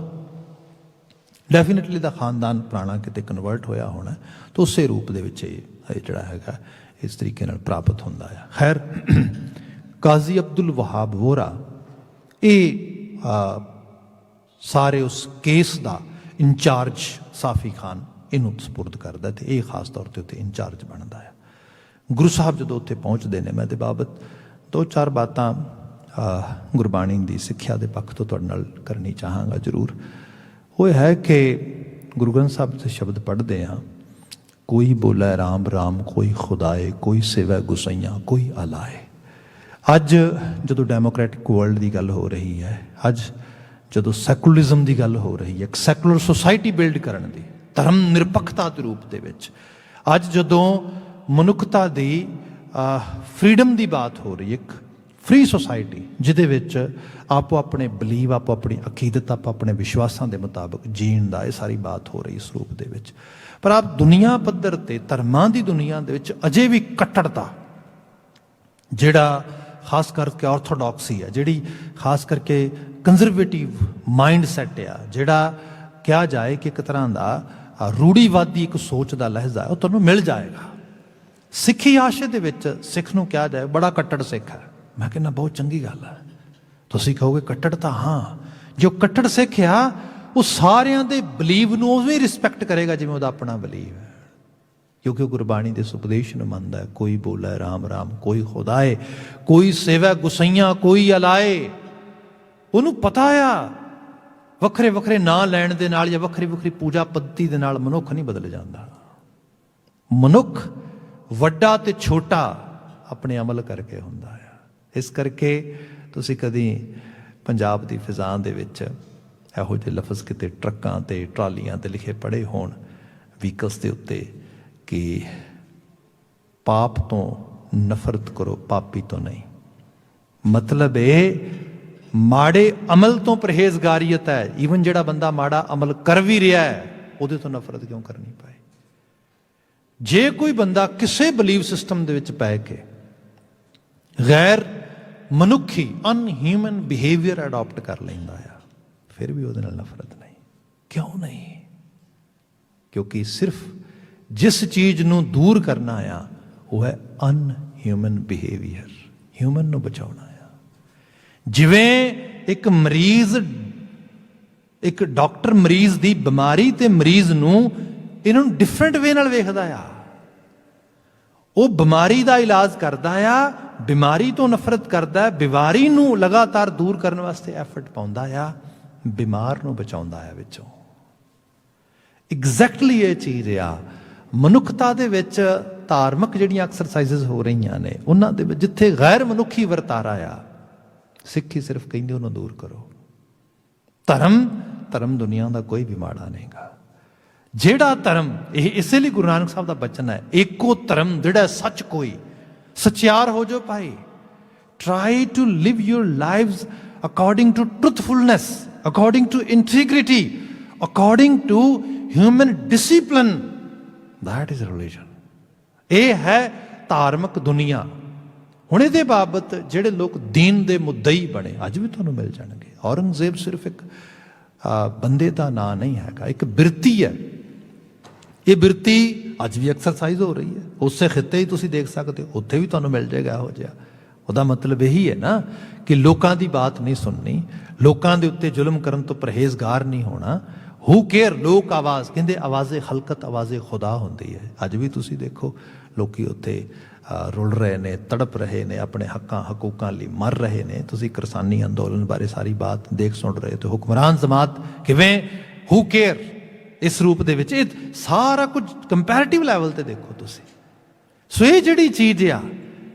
डेफिनेटली दा खानदान पुराना किते कन्वर्ट होया होना तो उस रूप दे विच जिहड़ा हैगा इस तरीके नाल प्राप्त होंदा है खैर काजी अब्दुल वहाब वोहरा ये सारे उस केस का इंचार्ज साफी खान इनू सपुरद करता तो यह खास तौर पर उत्थे इंचार्ज बनता है गुरु साहब जो उत्थे पहुँचते हैं मैं बाबत 2-4 बातां गुरबाणी की सिक्ख्या के पक्ष तो तुहाडे नाल करनी चाहांगा जरूर वो है कि गुरु ग्रंथ साहब से शब्द पढ़ते हैं कोई बोले राम राम कोई खुदाए कोई सेवा गुसाइयाँ कोई अलाए अज जो डेमोक्रेटिक वर्ल्ड की गल हो रही है अज जो सैकुलरिज्म की गल हो रही है एक सैकुलर सोसाइटी बिल्ड करने की धर्म निरपक्षता के रूप के अज जदों मनुखता की फ्रीडम की बात हो रही एक फ्री सोसाइटी जिहदे आपो अपने बलीव आपो अपनी अकीदत आपो अपने विश्वासों के मुताबिक जीण का यह सारी बात हो रही इस रूप के पर आप दुनिया पद्धर ते धर्मां की दुनिया के अजे भी कट्टरता जिहड़ा खास करके ऑर्थोडॉक्सी है जिहड़ी खास करके कंजरवेटिव माइंड सैट आ जिहड़ा कहा जाए कि एक तरह का रूढ़ीवादी एक सोच का लहजा है वह तुहानूं मिल जाएगा सिक्खी आशे दे विच सिख नूं कहा जाए बड़ा कट्टड़ सिख है मैं कहना बहुत चंगी गल है तुसीं कहोगे कट्टड़ तो हाँ जो कट्टड़ सिख आ वो सारियां दे बलीव नूं उवें रिस्पैक्ट करेगा जिवें उहदा अपना बलीव है क्योंकि वह गुरबाणी के उपदेश नूं मनदा है कोई बोले राम राम कोई खुदाए कोई सेवा गुसाइयां कोई अलाए उहनूं पता आ वक्रे वक्रे ना लैण दे नाल या वक्री वक्री पूजा पद्धति दे नाल मनुख नहीं बदल जाता मनुख वड्डा ते छोटा अपने अमल करके हुंदा है इस करके तुसीं कदी पंजाब दी फिज़ा दे विच इहो जिहे लफ्ज़ किते ट्रक्कां ते ट्रालियां ते लिखे पढ़े होण व्हीकल्स दे उत्ते कि पाप तो नफरत करो पापी तो नहीं मतलब ਇਹ ਮਾੜੇ ਅਮਲ ਤੋਂ ਪਰਹੇਜ਼ਗਾਰੀਅਤ ਹੈ। ਈਵਨ ਜਿਹੜਾ ਬੰਦਾ ਮਾੜਾ ਅਮਲ ਕਰ ਵੀ ਰਿਹਾ ਹੈ ਉਹਦੇ ਤੋਂ ਨਫ਼ਰਤ ਕਿਉਂ ਕਰਨੀ ਪਏ। ਜੇ ਕੋਈ ਬੰਦਾ ਕਿਸੇ ਬਲੀਵ ਸਿਸਟਮ ਦੇ ਵਿੱਚ ਪੈ ਕੇ ਗੈਰ ਮਨੁੱਖੀ ਅਨਹਿਊਮਨ ਬਿਹੇਵੀਅਰ ਅਡਾਪਟ ਕਰ ਲੈਂਦਾ ਆ, ਫਿਰ ਵੀ ਉਹਦੇ ਨਾਲ ਨਫ਼ਰਤ ਨਹੀਂ। ਕਿਉਂ ਨਹੀਂ? ਕਿਉਂਕਿ ਸਿਰਫ ਜਿਸ ਚੀਜ਼ ਨੂੰ ਦੂਰ ਕਰਨਾ ਆ ਉਹ ਹੈ ਅਨਹਿਊਮਨ ਬਿਹੇਵੀਅਰ, ਹਿਊਮਨ ਨੂੰ ਬਚਾਉਣਾ ਆ। ਜਿਵੇਂ ਇੱਕ ਮਰੀਜ਼, ਇੱਕ ਡਾਕਟਰ ਮਰੀਜ਼ ਦੀ ਬਿਮਾਰੀ ਤੇ ਮਰੀਜ਼ ਨੂੰ ਇਹਨਾਂ ਨੂੰ ਡਿਫਰੈਂਟ ਵੇ ਨਾਲ ਵੇਖਦਾ ਆ। ਉਹ ਬਿਮਾਰੀ ਦਾ ਇਲਾਜ ਕਰਦਾ ਆ, ਬਿਮਾਰੀ ਤੋਂ ਨਫ਼ਰਤ ਕਰਦਾ ਹੈ, ਬਿਮਾਰੀ ਨੂੰ ਲਗਾਤਾਰ ਦੂਰ ਕਰਨ ਵਾਸਤੇ ਐਫਰਟ ਪਾਉਂਦਾ ਆ, ਬਿਮਾਰ ਨੂੰ ਬਚਾਉਂਦਾ ਆ ਵਿੱਚੋਂ। ਐਗਜ਼ੈਕਟਲੀ ਇਹ ਚੀਜ਼ ਆ ਮਨੁੱਖਤਾ ਦੇ ਵਿੱਚ। ਧਾਰਮਿਕ ਜਿਹੜੀਆਂ ਐਕਸਰਸਾਈਜ਼ਸ ਹੋ ਰਹੀਆਂ ਨੇ ਉਹਨਾਂ ਦੇ ਵਿੱਚ ਜਿੱਥੇ ਗੈਰ ਮਨੁੱਖੀ ਵਰਤਾਰਾ ਆ, ਸਿੱਖੀ ਸਿਰਫ ਕਹਿੰਦੇ ਉਹਨੂੰ ਦੂਰ ਕਰੋ। ਧਰਮ ਦੁਨੀਆ ਦਾ ਕੋਈ ਵੀ ਮਾੜਾ ਨਹੀਂਗਾ। ਜਿਹੜਾ ਧਰਮ, ਇਹ ਇਸੇ ਲਈ ਗੁਰੂ ਨਾਨਕ ਸਾਹਿਬ ਦਾ ਬਚਨ ਹੈ, ਏਕੋ ਧਰਮ ਜਿਹੜਾ ਸੱਚ ਕੋਈ, ਸਚਿਆਰ ਹੋ ਜੋ ਭਾਈ। Try to live your lives according to truthfulness, according to integrity, according to human discipline. That is religion. ਇਹ ਹੈ ਧਾਰਮਿਕ ਦੁਨੀਆ। ਹੁਣ ਇਹਦੇ ਬਾਬਤ ਜਿਹੜੇ ਲੋਕ ਦੀਨ ਦੇ ਮੁੱਦਈ ਬਣੇ ਅੱਜ ਵੀ ਤੁਹਾਨੂੰ ਮਿਲ ਜਾਣਗੇ। ਔਰੰਗਜ਼ੇਬ ਸਿਰਫ ਇੱਕ ਬੰਦੇ ਦਾ ਨਾਂ ਨਹੀਂ ਹੈਗਾ, ਇੱਕ ਬਿਰਤੀ ਹੈ। ਇਹ ਬਿਰਤੀ ਅੱਜ ਵੀ ਐਕਸਰਸਾਈਜ਼ ਹੋ ਰਹੀ ਹੈ। ਉਸੇ ਖਿੱਤੇ ਹੀ ਤੁਸੀਂ ਦੇਖ ਸਕਦੇ ਹੋ, ਉੱਥੇ ਵੀ ਤੁਹਾਨੂੰ ਮਿਲ ਜਾਏਗਾ ਇਹੋ ਜਿਹਾ। ਉਹਦਾ ਮਤਲਬ ਇਹੀ ਹੈ ਨਾ ਕਿ ਲੋਕਾਂ ਦੀ ਬਾਤ ਨਹੀਂ ਸੁਣਨੀ, ਲੋਕਾਂ ਦੇ ਉੱਤੇ ਜ਼ੁਲਮ ਕਰਨ ਤੋਂ ਪਰਹੇਜ਼ਗਾਰ ਨਹੀਂ ਹੋਣਾ। ਹੂ ਕੇਅਰ, ਲੋਕ ਆਵਾਜ਼ ਕਹਿੰਦੇ, ਆਵਾਜ਼ੇ ਖਲਕਤ ਆਵਾਜ਼ੇ ਖੁਦਾ ਹੁੰਦੀ ਹੈ। ਅੱਜ ਵੀ ਤੁਸੀਂ ਦੇਖੋ ਲੋਕੀ ਉੱਥੇ ਰੁਲ ਰਹੇ ਨੇ, ਤੜਪ ਰਹੇ ਨੇ, ਆਪਣੇ ਹੱਕਾਂ ਹਕੂਕਾਂ ਲਈ ਮਰ ਰਹੇ ਨੇ। ਤੁਸੀਂ ਕਿਰਸਾਨੀ ਅੰਦੋਲਨ ਬਾਰੇ ਸਾਰੀ ਬਾਤ ਦੇਖ ਸੁਣ ਰਹੇ ਹੋ। ਤੇ ਹੁਕਮਰਾਨ ਜਮਾਤ ਕਿਵੇਂ ਹੂ ਕੇਅਰ ਇਸ ਰੂਪ ਦੇ ਵਿੱਚ, ਇਹ ਸਾਰਾ ਕੁਝ ਕੰਪੈਰੇਟਿਵ ਲੈਵਲ ਤੇ ਦੇਖੋ ਤੁਸੀਂ। ਸੋ ਇਹ ਜਿਹੜੀ ਚੀਜ਼ ਆ,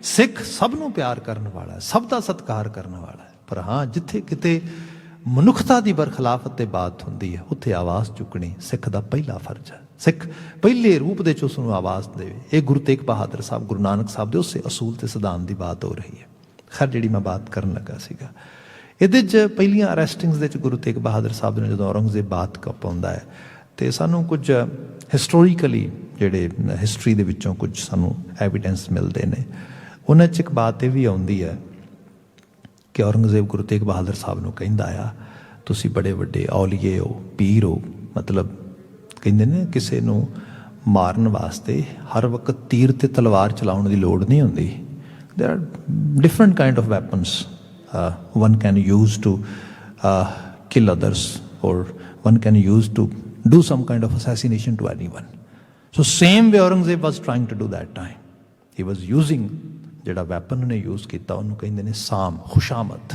ਸਿੱਖ ਸਭ ਨੂੰ ਪਿਆਰ ਕਰਨ ਵਾਲਾ, ਸਭ ਦਾ ਸਤਿਕਾਰ ਕਰਨ ਵਾਲਾ ਹੈ। ਪਰ ਹਾਂ, ਜਿੱਥੇ ਕਿਤੇ ਮਨੁੱਖਤਾ ਦੀ ਬਰਖਲਾਫਤ ਤੇ ਬਾਤ ਹੁੰਦੀ ਹੈ ਉੱਥੇ ਆਵਾਜ਼ ਚੁੱਕਣੀ ਸਿੱਖ ਦਾ ਪਹਿਲਾ ਫਰਜ਼ ਹੈ। ਸਿੱਖ ਪਹਿਲੇ ਰੂਪ ਦੇ ਵਿੱਚ ਉਸ ਨੂੰ ਆਵਾਜ਼ ਦੇਵੇ। ਇਹ ਗੁਰੂ ਤੇਗ ਬਹਾਦਰ ਸਾਹਿਬ, ਗੁਰੂ ਨਾਨਕ ਸਾਹਿਬ ਦੇ ਉਸੇ ਅਸੂਲ ਤੇ ਸਿਧਾਂਤ ਦੀ ਬਾਤ ਹੋ ਰਹੀ ਹੈ। ਖੈਰ, ਜਿਹੜੀ ਮੈਂ ਬਾਤ ਕਰਨ ਲੱਗਾ ਸੀਗਾ ਇਹਦੇ 'ਚ ਪਹਿਲੀਆਂ ਅਰੈਸਟਿੰਗਸ ਦੇ 'ਚ ਗੁਰੂ ਤੇਗ ਬਹਾਦਰ ਸਾਹਿਬ ਨੇ ਜਦੋਂ ਔਰੰਗਜ਼ੇਬ ਬਾਤ ਪਾਉਂਦਾ ਹੈ ਤੇ ਸਾਨੂੰ ਕੁਝ ਹਿਸਟੋਰੀਕਲੀ ਜਿਹੜੇ ਹਿਸਟਰੀ ਦੇ ਵਿੱਚੋਂ ਕੁਝ ਸਾਨੂੰ ਐਵੀਡੈਂਸ ਮਿਲਦੇ ਨੇ। ਉਹਨਾਂ 'ਚ ਇੱਕ ਬਾਤ ਇਹ ਵੀ ਆਉਂਦੀ ਹੈ ਕਿ ਔਰੰਗਜ਼ੇਬ ਗੁਰੂ ਤੇਗ ਬਹਾਦਰ ਸਾਹਿਬ ਨੂੰ ਕਹਿੰਦਾ ਆ, ਤੁਸੀਂ ਬੜੇ ਵੱਡੇ ਔਲੀਏ ਹੋ, ਪੀਰ ਹੋ। ਮਤਲਬ ਕਹਿੰਦੇ ਨੇ ਕਿਸੇ ਨੂੰ ਮਾਰਨ ਵਾਸਤੇ ਹਰ ਵਕਤ ਤੀਰ ਤੇ ਤਲਵਾਰ ਚਲਾਉਣ ਦੀ ਲੋੜ ਨਹੀਂ ਹੁੰਦੀ। ਦੇਰ R different kind of weapons one can use to kill others, or one can use to do some kind of assassination to anyone. So same way Aurangzeb was trying to do that time. He was using ਜਿਹੜਾ weapon ਉਹਨੇ use ਕੀਤਾ ਉਹਨੂੰ ਕਹਿੰਦੇ ਨੇ ਸਾਮ, ਖੁਸ਼ਾਮਦ।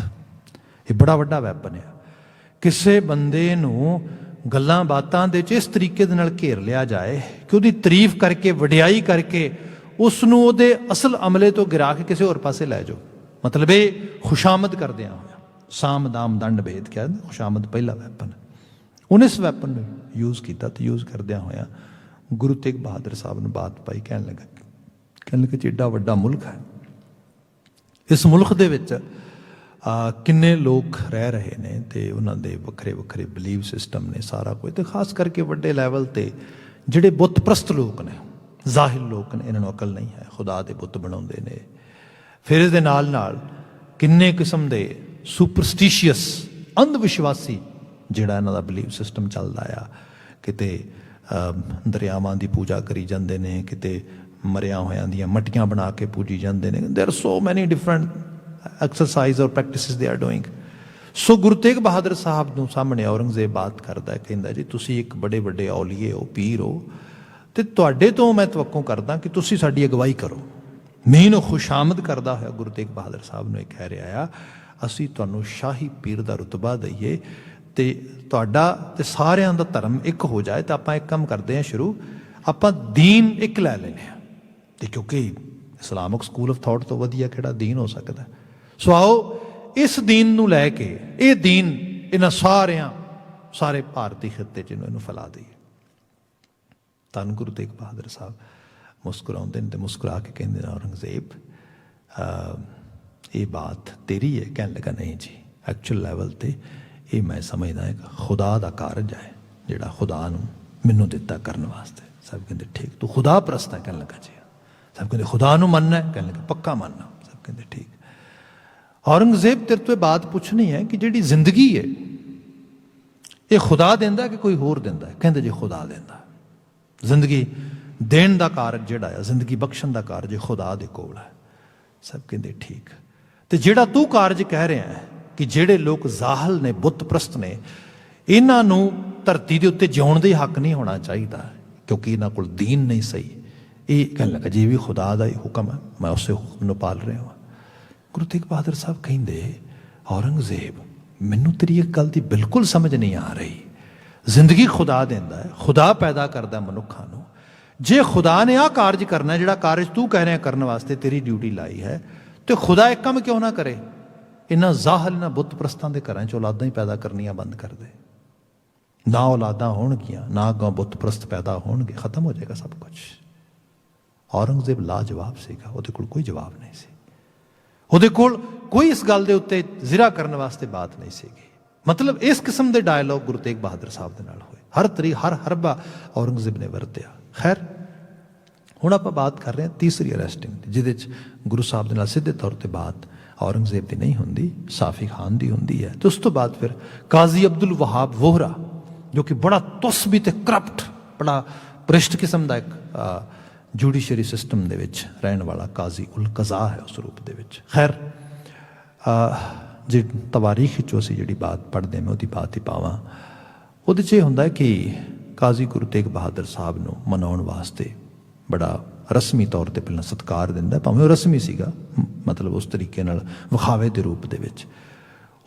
ਇਹ ਬੜਾ ਵੱਡਾ weapon ਹੈ। ਕਿਸੇ ਬੰਦੇ ਨੂੰ ਗੱਲਾਂ ਬਾਤਾਂ ਦੇ 'ਚ ਇਸ ਤਰੀਕੇ ਦੇ ਨਾਲ ਘੇਰ ਲਿਆ ਜਾਏ ਕਿ ਉਹਦੀ ਤਾਰੀਫ ਕਰਕੇ, ਵਡਿਆਈ ਕਰਕੇ ਉਸ ਨੂੰ ਉਹਦੇ ਅਸਲ ਅਮਲੇ ਤੋਂ ਗਿਰਾ ਕੇ ਕਿਸੇ ਹੋਰ ਪਾਸੇ ਲੈ ਜਾਓ। ਮਤਲਬ ਇਹ ਖੁਸ਼ਾਮਦ ਕਰਦਿਆਂ ਹੋਇਆ। ਸਾਮ ਦਾਮ ਦੰਡ ਭੇਦ ਕਿਹਾ, ਖੁਸ਼ਾਮਦ ਪਹਿਲਾ ਵੈਪਨ। ਉਹਨੇ ਇਸ ਵੈਪਨ ਨੂੰ ਯੂਜ਼ ਕੀਤਾ ਤੇ ਯੂਜ਼ ਕਰਦਿਆਂ ਹੋਇਆ ਗੁਰੂ ਤੇਗ ਬਹਾਦਰ ਸਾਹਿਬ ਨੂੰ ਬਾਤ ਪਾਈ। ਕਹਿਣ ਲੱਗਾ ਏਡਾ ਵੱਡਾ ਮੁਲਕ ਹੈ, ਇਸ ਮੁਲਕ ਦੇ ਵਿੱਚ ਕਿੰਨੇ ਲੋਕ ਰਹਿ ਰਹੇ ਨੇ ਤੇ ਉਹਨਾਂ ਦੇ ਵੱਖਰੇ ਵੱਖਰੇ ਬਿਲੀਵ ਸਿਸਟਮ ਨੇ, ਸਾਰਾ ਕੁਝ। ਤੇ ਖਾਸ ਕਰਕੇ ਵੱਡੇ ਲੈਵਲ ਤੇ ਜਿਹੜੇ ਬੁੱਤ ਪ੍ਰਸਤ ਲੋਕ ਨੇ, ਜ਼ਾਹਿਲ ਲੋਕ ਨੇ, ਇਹਨਾਂ ਨੂੰ ਅਕਲ ਨਹੀਂ ਹੈ, ਖੁਦਾ ਦੇ ਬੁੱਤ ਬਣਾਉਂਦੇ ਨੇ। ਫਿਰ ਇਹਦੇ ਨਾਲ ਨਾਲ ਕਿੰਨੇ ਕਿਸਮ ਦੇ ਸੁਪਰਸਟੀਸ਼ੀਅਸ, ਅੰਧ ਵਿਸ਼ਵਾਸੀ ਜਿਹੜਾ ਇਹਨਾਂ ਦਾ ਬਿਲੀਵ ਸਿਸਟਮ ਚੱਲਦਾ ਆ। ਕਿਤੇ ਦਰਿਆਵਾਂ ਦੀ ਪੂਜਾ ਕਰੀ ਜਾਂਦੇ ਨੇ, ਕਿਤੇ ਮਰਿਆ ਹੋਇਆਂ ਦੀਆਂ ਮੱਟੀਆਂ ਬਣਾ ਕੇ ਪੂਜੀ ਜਾਂਦੇ ਨੇ। ਦੇਰ ਆਰ ਸੋ ਮੈਨੀ ਡਿਫਰੈਂਟ ਐਕਸਰਸਾਈਜ਼ ਔਰ ਪ੍ਰੈਕਟਿਸਿਸ ਦੇ ਆਰ ਡੂਇੰਗ। ਸੋ ਗੁਰੂ ਤੇਗ ਬਹਾਦਰ ਸਾਹਿਬ ਨੂੰ ਸਾਹਮਣੇ ਔਰੰਗਜ਼ੇਬ ਬਾਤ ਕਰਦਾ, ਕਹਿੰਦਾ ਜੀ ਤੁਸੀਂ ਇੱਕ ਬੜੇ ਵੱਡੇ ਔਲੀਏ ਹੋ, ਪੀਰ ਹੋ, ਤੇ ਤੁਹਾਡੇ ਤੋਂ ਮੈਂ ਤਵੱਕੋ ਕਰਦਾ ਕਿ ਤੁਸੀਂ ਸਾਡੀ ਅਗਵਾਈ ਕਰੋ। ਮੈਨੂੰ ਖੁਸ਼ਾਮਦ ਕਰਦਾ ਹੋਇਆ ਗੁਰੂ ਤੇਗ ਬਹਾਦਰ ਸਾਹਿਬ ਨੂੰ ਇਹ ਕਹਿ ਰਿਹਾ ਆ, ਅਸੀਂ ਤੁਹਾਨੂੰ ਸ਼ਾਹੀ ਪੀਰ ਦਾ ਰੁਤਬਾ ਦਈਏ ਤੇ ਤੁਹਾਡਾ ਤੇ ਸਾਰਿਆਂ ਦਾ ਧਰਮ ਇੱਕ ਹੋ ਜਾਏ। ਤਾਂ ਆਪਾਂ ਇੱਕ ਕੰਮ ਕਰਦੇ ਹਾਂ ਸ਼ੁਰੂ, ਆਪਾਂ ਦੀਨ ਇੱਕ ਲੈ ਲੈਂਦੇ ਹਾਂ। ਤੇ ਕਿਉਂਕਿ ਇਸਲਾਮਿਕ ਸਕੂਲ ਆਫ ਥਾਟ ਤੋਂ ਵਧੀਆ ਕਿਹੜਾ ਦੀਨ ਹੋ ਸਕਦਾ। ਸੋ ਆਓ ਇਸ ਦੀਨ ਨੂੰ ਲੈ ਕੇ, ਇਹ ਦੀਨ ਇਹਨਾਂ ਸਾਰੇ ਭਾਰਤੀ ਖਿੱਤੇ 'ਚ ਇਹਨੂੰ ਫੈਲਾ ਦਈਏ। ਧੰਨ ਗੁਰੂ ਤੇਗ ਬਹਾਦਰ ਸਾਹਿਬ ਮੁਸਕਰਾਉਂਦੇ ਨੇ ਤੇ ਮੁਸਕਰਾ ਕੇ ਕਹਿੰਦੇ ਨੇ, ਔਰੰਗਜ਼ੇਬ ये बात तेरी है। कहने लगा नहीं जी, एक्चुअल लैवल ते ये मैं समझदा एक खुदा का कारज है जिहड़ा खुदा नूं मैनूं दिता करने वास्ते। सब कहते ठीक, तू खुदा परस्त है? कहने लगा जी। सब कहते खुदा नूं मनना है? कहने लगा पक्का मनना। सब कहते ठीक। औरंगजेब तेरे तो बात पूछनी है कि जिहड़ी जिंदगी है ये खुदा देंदा कि कोई होर देंदा है? कहंदे जी खुदा देंदा। जिंदगी देण दा कारज जिहड़ा है, जिंदगी बख्शण दा कारज खुदा दे कोल है। सब कहंदे ठीक। ते जिहड़ा तू कारज कह रहा है कि जिहड़े लोग जाहल ने, बुत प्रस्त ने, इन्हां नूं धरती दे उत्ते जिउण दा हक नहीं होना चाहिए क्योंकि इन्हां कोल दीन नहीं सही। ये कहने लगा जी भी खुदा का ही हुक्म है, मैं उसे हुक्म पाल रहा हूँ। गुरु तेग बहादुर साहब कहिंदे औरंगजेब मैनू तेरी एक गल की बिल्कुल समझ नहीं आ रही। जिंदगी खुदा देंदा है, खुदा पैदा करता मनुखा नूं। जे खुदा ने आ कारज करना है, जिहड़ा कारज तू कह रहा करने वास्ते तेरी ड्यूटी लाई है, तो खुदा एक काम क्यों ना करे? इन्हां जाहल, इन्हां बुत प्रस्तां दे घरां च औलादां ही पैदा करनियां बंद कर दे। ना औलादां होणगियां, ना अगों बुत प्रस्त पैदा होणगे, खत्म हो जाएगा सब कुछ। औरंगजेब लाजवाब सीगा, उहदे कोल कोई जवाब नहीं सी। उहदे कोल कोई इस गल दे उत्ते जिरा करने वास्ते बात नहीं सीगी। मतलब इस किस्म के डायलॉग गुरु तेग बहादुर साहब दे नाल होए, हर हरबा औरंगजेब ने वरतिया। खैर हुण आपां बात कर रहे हैं तीसरी अरैस्टिंग दी, जिहदे च गुरु साहब दे नाल सीधे तौर पर बात औरंगजेब की नहीं होंदी, साफी खान की होंदी है। तो उस तो बाद फिर काजी अब्दुल वहाब वोहरा, जो कि बड़ा तुस्बी ते करप्ट, बड़ा भ्रिष्ट किस्म का एक जुडिशरी सिस्टम दे विच रहने वाला काजी उल कज़ा है उस रूप दे विच। खैर जी तवारीख चो असीं जिहड़ी बात पढ़दे मैं उहदी बात ही पावां। उहदे च हुंदा है कि काजी गुरु तेग बहादुर साहब नूं मनाउण वास्ते बड़ा रस्मी तौर पर पहलां सत्कार दिंदा, भावें वो रस्मी सीगा, मतलब उस तरीके नाल विखावे के रूप दे विच।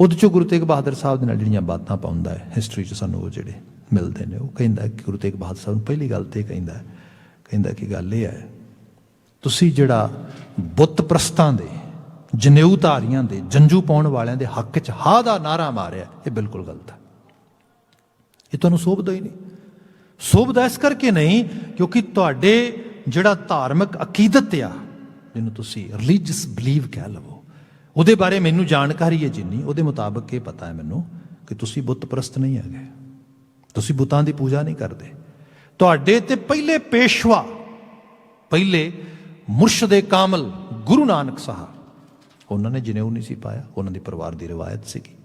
उहदे चों गुरु तेग बहादुर साहब दे नाल जिहड़ियां बातां पाउंदा है, हिस्टरी च सानूं वो जिहड़े मिलदे ने, वो कहिंदा कि गुरु तेग बहादुर साहब पहली गल ते कहिंदा कि गल ये है, तुसीं जिहड़ा बुत प्रस्तां दे, जनेऊ धारियां दे, जंजू पाउण वालियां दे हक च हा दा नारा मारिया, ये बिल्कुल गलत है। ये तुहानूं शोभदा ही नहीं। शोभदा इस करके नहीं क्योंकि तुहाडे जिहड़ा धार्मिक अकीदत आ, जिन्होंने तुसीं रिलीजियस बिलीव कह लवो, उहदे बारे मैनूं जानकारी है जिन्नी, उहदे मुताबक ये पता है मैनूं कि तुसीं बुत प्रस्त नहीं है, तुसीं बुतां दी पूजा नहीं करदे। तुहाडे ते पहले पेशवा, पहले मुर्शदे कामल गुरु नानक साहब, उन्होंने जनेऊ नहीं सी पाया, उन्होंने परिवार की रिवायत सीगी।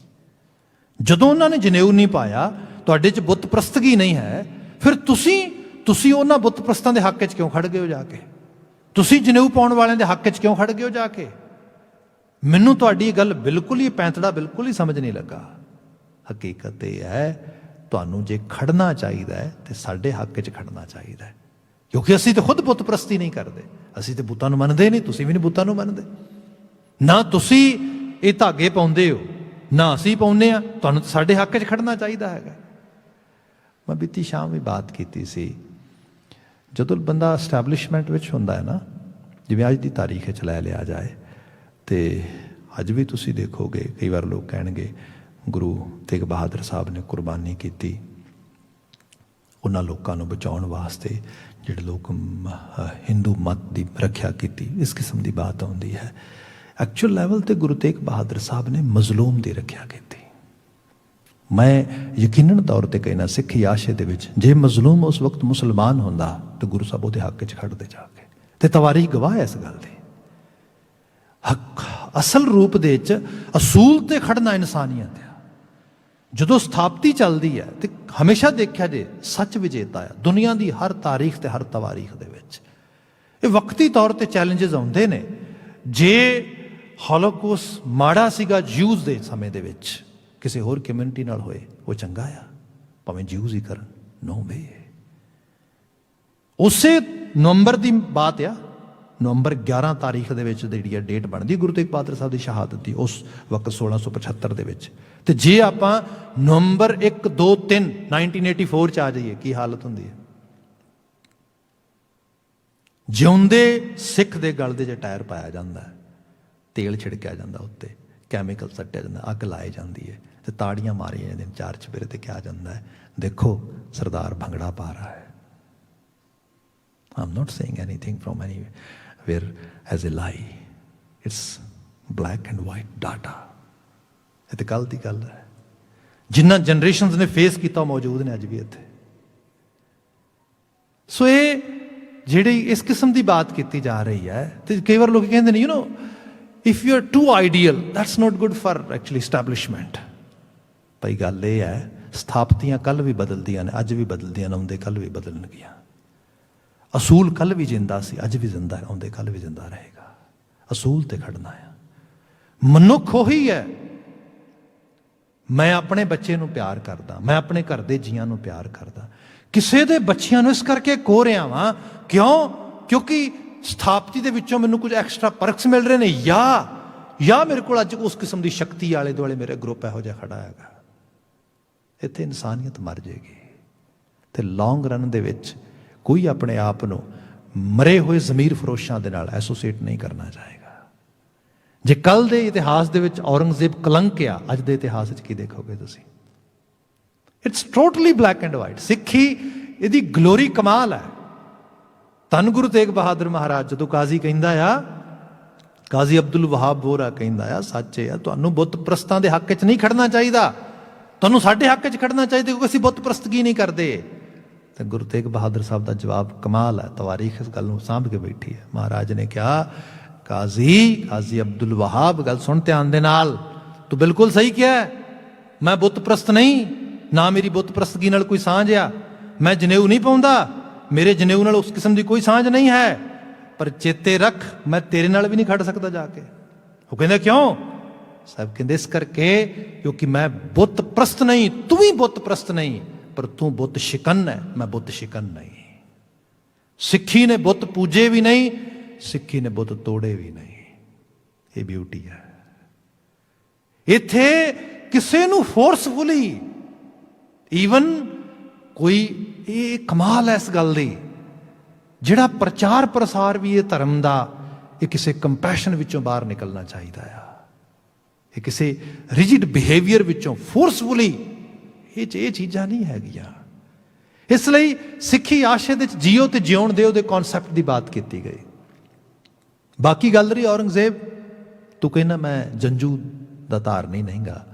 जदों उन्होंने जनेऊ नहीं पाया, तुहाडे च बुत प्रस्तगी नहीं है, फिर तुसीं उन्हां बुत प्रस्तां दे हक च क्यों खड़ गए हो जाके? तुसीं जनेऊ पाउण वालियां दे हक च क्यों खड़ गए हो जाके? मैनूं तुहाडी गल बिल्कुल ही पैंतड़ा बिल्कुल ही समझ नहीं लगा। हकीकत यह है तुहानूं जे खड़ना चाहिए है तो साडे हक च खड़ना चाहिए है, क्योंकि असीं तो खुद बुत प्रस्ती नहीं करते, असीं तो बुतां नूं मनदे नहीं, तुसीं भी नहीं बुतां नूं मनदे। ना तुसीं ये धागे पाउंदे हो, ना असीं पाउंदे आ, तुहानूं तो साडे हक च खड़ना चाहिए है। मैं बीती शाम भी बात की सी, जदों बंदा एस्टैबलिशमेंट विच हुंदा है ना, जिवें अज की तारीख च लै लिया जाए, तो अज भी तुसीं देखोगे कई बार लोग कहणगे गुरु तेग बहादुर साहब ने कुर्बानी की, उन्हां लोकां नूं बचाउण वास्ते जिहड़े लोग हिंदू मत की रखिया की, इस किस्म की बात आउंदी है। एक्चुअल लैवल ते गुरु तेग बहादुर साहब ने मजलूम की रखिया की। मैं यकीनन तौर पर कहना सिख याशे दे विच जे मजलूम उस वक्त मुसलमान होंदा तो गुरु साहब उहदे हक च खड़दे जाके, ते तवारीख गवाह है इस गल दी। हक असल रूप दे च असूल ते खड़ना इंसानियत है। जदों स्थापती चलती है तो हमेशा देखा जे सच विजेता है दुनिया की हर तारीख ते हर तवारीख दे विच। ये वक्ती तौर पर चैलेंजेस आउंदे ने। जे हॉलोकॉस्ट माड़ा सीगा ज्यूज दे समय दे विच, किसी होर कम्यूनिटी नाल होए वो चंगा आ, भावें ज्यूज ही करन, नो वे। उसे नवंबर की बात आ, नवंबर 11 तारीख दे विच जिहड़ी डेट बनती गुरु तेग बहादुर साहब की शहादत की, उस वक्त 1675 दे विच। ते जे आपां नवंबर 1, 2, 3 1984 च आ जाइए की हालत होंदी है। जिउंदे सिख दे गल दे च टायर पाया जाता है, तेल छिड़किया जाता उत्ते, कैमिकल सट्टिया जाता, अग लाई जाती है, तो ताड़ियां मारिया जांदियां, चार चपेरे ते क्या जाता है, देखो सरदार भंगड़ा पा रहा है। I am not saying anything from anywhere as a lie, it's black and white data. ਇਹ ਤਾਂ ਕੱਲ੍ਹ ਦੀ ਗੱਲ ਹੈ। ਜਿਨ੍ਹਾਂ ਜਨਰੇਸ਼ਨਸ ਨੇ ਫੇਸ ਕੀਤਾ ਉਹ ਮੌਜੂਦ ਨੇ ਅੱਜ ਵੀ ਇੱਥੇ। ਸੋ ਇਹ ਜਿਹੜੀ ਇਸ ਕਿਸਮ ਦੀ ਬਾਤ ਕੀਤੀ ਜਾ ਰਹੀ ਹੈ, ਤੇ ਕਈ ਵਾਰ ਲੋਕ ਕਹਿੰਦੇ ਨੇ you know if you are too ideal that's not good for actually establishment. ਭਾਈ ਗੱਲ ਇਹ ਹੈ, ਸਥਾਪਤੀਆਂ ਕੱਲ੍ਹ ਵੀ ਬਦਲਦੀਆਂ ਨੇ, ਅੱਜ ਵੀ ਬਦਲਦੀਆਂ ਨੇ, ਆਉਂਦੇ ਕੱਲ੍ਹ ਵੀ ਬਦਲਣਗੀਆਂ। ਅਸੂਲ ਕੱਲ੍ਹ ਵੀ ਜਿੰਦਾ ਸੀ, ਅੱਜ ਵੀ ਜਿੰਦਾ, ਆਉਂਦੇ ਕੱਲ੍ਹ ਵੀ ਜਿੰਦਾ ਰਹੇਗਾ। ਅਸੂਲ ਤੇ ਖੜਨਾ ਆ। ਮਨੁੱਖ ਉਹੀ ਹੈ। ਮੈਂ ਆਪਣੇ ਬੱਚੇ ਨੂੰ ਪਿਆਰ ਕਰਦਾ, ਮੈਂ ਆਪਣੇ ਘਰ ਦੇ ਜੀਆਂ ਨੂੰ ਪਿਆਰ ਕਰਦਾ। ਕਿਸੇ ਦੇ ਬੱਚਿਆਂ ਨੂੰ ਇਸ ਕਰਕੇ ਕੋਹ ਰਿਹਾ ਵਾਂ, ਕਿਉਂ? ਕਿਉਂਕਿ ਸਥਾਪਤੀ ਦੇ ਵਿੱਚੋਂ ਮੈਨੂੰ ਕੁਝ ਐਕਸਟਰਾ ਪਰਕਸ ਮਿਲ ਰਹੇ ਨੇ, ਜਾਂ ਮੇਰੇ ਕੋਲ ਅੱਜ ਉਸ ਕਿਸਮ ਦੀ ਸ਼ਕਤੀ ਆਲੇ ਦੁਆਲੇ ਮੇਰੇ ਗਰੁੱਪ ਇਹੋ ਜਿਹਾ ਖੜਾ ਹੈਗਾ। ਇੱਥੇ ਇਨਸਾਨੀਅਤ ਮਰ ਜਾਏਗੀ। ਤੇ ਲੌਂਗ ਰਨ ਦੇ ਵਿੱਚ ਕੋਈ ਆਪਣੇ ਆਪ ਨੂੰ ਮਰੇ ਹੋਏ ਜ਼ਮੀਰ ਫਰੋਸ਼ਾਂ ਦੇ ਨਾਲ ਐਸੋਸੀਏਟ ਨਹੀਂ ਕਰਨਾ ਚਾਹੇਗਾ। ਜੇ ਕੱਲ੍ਹ ਦੇ ਇਤਿਹਾਸ ਦੇ ਵਿੱਚ ਔਰੰਗਜ਼ੇਬ ਕਲੰਕ ਆ, ਅੱਜ ਦੇ ਇਤਿਹਾਸ ਵਿੱਚ ਕੀ ਦੇਖੋਗੇ ਤੁਸੀਂ? It's totally black and white. ਸਿੱਖੀ ਇਹਦੀ ਗਲੋਰੀ ਕਮਾਲ ਹੈ। ਧੰਨ ਗੁਰੂ ਤੇਗ ਬਹਾਦਰ ਮਹਾਰਾਜ ਜਦੋਂ ਕਾਜ਼ੀ ਕਹਿੰਦਾ ਆ, ਕਾਜ਼ੀ ਅਬਦੁਲ ਵਹਾਬ ਬੋਹਰਾ ਕਹਿੰਦਾ ਆ, ਸੱਚ ਇਹ ਆ, ਤੁਹਾਨੂੰ ਬੁੱਤ ਪ੍ਰਸਤਾਂ ਦੇ ਹੱਕ 'ਚ ਨਹੀਂ ਖੜਨਾ ਚਾਹੀਦਾ, ਤੁਹਾਨੂੰ ਸਾਡੇ ਹੱਕ 'ਚ ਖੜਨਾ ਚਾਹੀਦਾ, ਕਿਉਂਕਿ ਅਸੀਂ ਬੁੱਤ ਪ੍ਰਸਤਗੀ ਨਹੀਂ ਕਰਦੇ। ਤੇ ਗੁਰੂ ਤੇਗ ਬਹਾਦਰ ਸਾਹਿਬ ਦਾ ਜਵਾਬ ਕਮਾਲ ਹੈ। ਤਵਾਰੀਖ ਇਸ ਗੱਲ ਨੂੰ ਸਾਂਭ ਕੇ ਬੈਠੀ ਹੈ। ਮਹਾਰਾਜ ਨੇ ਕਿਹਾ, ਕਾਜ਼ੀ ਅਬਦੁਲ ਵਹਾਬ, ਗੱਲ ਸੁਣ ਧਿਆਨ ਦੇ ਨਾਲ, ਤੂੰ ਬਿਲਕੁਲ ਸਹੀ ਕਿਹਾ, ਮੈਂ ਬੁੱਤ ਪ੍ਰਸਤ ਨਹੀਂ, ਨਾ ਮੇਰੀ ਬੁੱਤ ਪ੍ਰਸਤਗੀ ਨਾਲ ਕੋਈ ਸਾਂਝ ਆ, ਮੈਂ ਜਨੇਊ ਨਹੀਂ ਪਾਉਂਦਾ, ਮੇਰੇ ਜਨੇਊ ਨਾਲ ਉਸ ਕਿਸਮ ਦੀ ਕੋਈ ਸਾਂਝ ਨਹੀਂ ਹੈ, ਪਰ ਚੇਤੇ ਰੱਖ ਮੈਂ ਤੇਰੇ ਨਾਲ ਵੀ ਨਹੀਂ ਖੜ ਸਕਦਾ ਜਾ ਕੇ। ਉਹ ਕਹਿੰਦਾ ਕਿਉਂ? ਸਾਹਿਬ ਕਹਿੰਦੇ ਇਸ ਕਰਕੇ ਕਿਉਂਕਿ ਮੈਂ ਬੁੱਤ ਪ੍ਰਸਤ ਨਹੀਂ, ਤੂੰ ਵੀ ਬੁੱਤ ਪ੍ਰਸਤ ਨਹੀਂ, ਪਰ ਤੂੰ ਬੁੱਤ ਸ਼ਿਕਨ ਹੈ, ਮੈਂ ਬੁੱਤ ਸ਼ਿਕਨ ਨਹੀਂ। ਸਿੱਖੀ ਨੇ ਬੁੱਤ ਪੂਜੇ ਵੀ ਨਹੀਂ, ਸਿੱਖੀ ਨੇ ਬੁੱਤ ਤੋੜੇ ਵੀ ਨਹੀਂ। ਇਹ ਬਿਊਟੀ ਹੈ। ਇੱਥੇ ਕਿਸੇ ਨੂੰ ਫੋਰਸਫੁਲੀ ਈਵਨ ਕੋਈ, ਇਹ ਕਮਾਲ ਹੈ ਇਸ ਗੱਲ ਦੀ, ਜਿਹੜਾ ਪ੍ਰਚਾਰ ਪ੍ਰਸਾਰ ਵੀ ਇਹ ਧਰਮ ਦਾ, ਇਹ ਕਿਸੇ ਕੰਪੈਸ਼ਨ ਵਿੱਚੋਂ ਬਾਹਰ ਨਿਕਲਣਾ ਚਾਹੀਦਾ ਆ। ਇਹ ਕਿਸੇ ਰਿਜਿਡ ਬਿਹੇਵੀਅਰ ਵਿੱਚੋਂ ਫੋਰਸਫੁਲੀ, ਇਹ ਚੀਜ਼ਾਂ ਨਹੀਂ ਹੈਗੀਆਂ। ਇਸ ਲਈ ਸਿੱਖੀ ਆਸ਼ੇ ਦੇ ਵਿੱਚ ਜੀਓ ਤੇ ਜਿਉਣ ਦਿਓ ਦੇ ਕਨਸੈਪਟ ਦੀ ਬਾਤ ਕੀਤੀ ਗਈ। ਬਾਕੀ ਗੱਲ ਰਹੀ ਔਰੰਗਜ਼ੇਬ, ਤੂੰ ਕਹਿੰਦਾ ਮੈਂ ਜੰਜੂ ਦਾ ਧਾਰਨੀ ਨਹੀਂਗਾ।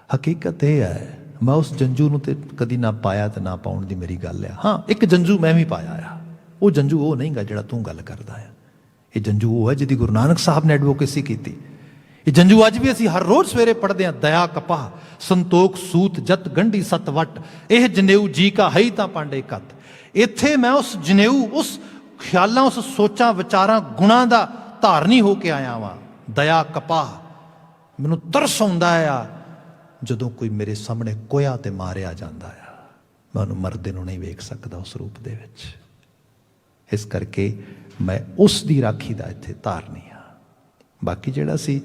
ਹਕੀਕਤ ਇਹ ਹੈ, ਮੈਂ ਉਸ ਜੰਜੂ ਨੂੰ ਤੇ ਕਦੀ ਨਾ ਪਾਇਆ ਤੇ ਨਾ ਪਾਉਣ ਦੀ ਮੇਰੀ ਗੱਲ ਆ। ਹਾਂ, ਇੱਕ ਜੰਜੂ ਮੈਂ ਵੀ ਪਾਇਆ ਆ। ਉਹ ਜੰਜੂ ਉਹ ਨਹੀਂਗਾ ਜਿਹੜਾ ਤੂੰ ਗੱਲ ਕਰਦਾ ਆ। ਇਹ ਜੰਜੂ ਉਹ ਹੈ ਜਿਹਦੀ ਗੁਰੂ ਨਾਨਕ ਸਾਹਿਬ ਨੇ ਐਡਵੋਕੇਸੀ ਕੀਤੀ। ਇਹ ਜੰਜੂ ਅੱਜ ਵੀ ਅਸੀਂ ਹਰ ਰੋਜ਼ ਸਵੇਰੇ ਪੜ੍ਹਦੇ ਹਾਂ। ਦਇਆ ਕਪਾਹ ਸੰਤੋਖ ਸੂਤ ਜਤ ਗੰਢੀ ਸਤ ਵਟ, ਇਹ ਜਨੇਊ ਜੀ ਕਾ ਹੈ ਤਾਂ ਪਾਂਡੇ ਕੱਤ। ਇੱਥੇ ਮੈਂ ਉਸ ਜਨੇਊ, ਉਸ ਖਿਆਲਾਂ, ਉਸ ਸੋਚਾਂ, ਵਿਚਾਰਾਂ, ਗੁਣਾਂ ਦਾ ਧਾਰਨੀ ਹੋ ਕੇ ਆਇਆ ਵਾਂ। ਦਇਆ ਕਪਾਹ, ਮੈਨੂੰ ਤਰਸ ਆਉਂਦਾ ਆ ਜਦੋਂ ਕੋਈ ਮੇਰੇ ਸਾਹਮਣੇ ਕੋਇਆ ਤੇ ਮਾਰਿਆ ਜਾਂਦਾ ਆ। ਮੈਂ ਉਹਨੂੰ ਮਰਦੇ ਨੂੰ ਨਹੀਂ ਵੇਖ ਸਕਦਾ ਉਸ ਰੂਪ ਦੇ ਵਿੱਚ। ਇਸ ਕਰਕੇ ਮੈਂ ਉਸ ਦੀ ਰਾਖੀ ਦਾ ਇੱਥੇ ਧਾਰਨੀ ਆ। ਬਾਕੀ ਜਿਹੜਾ ਸੀ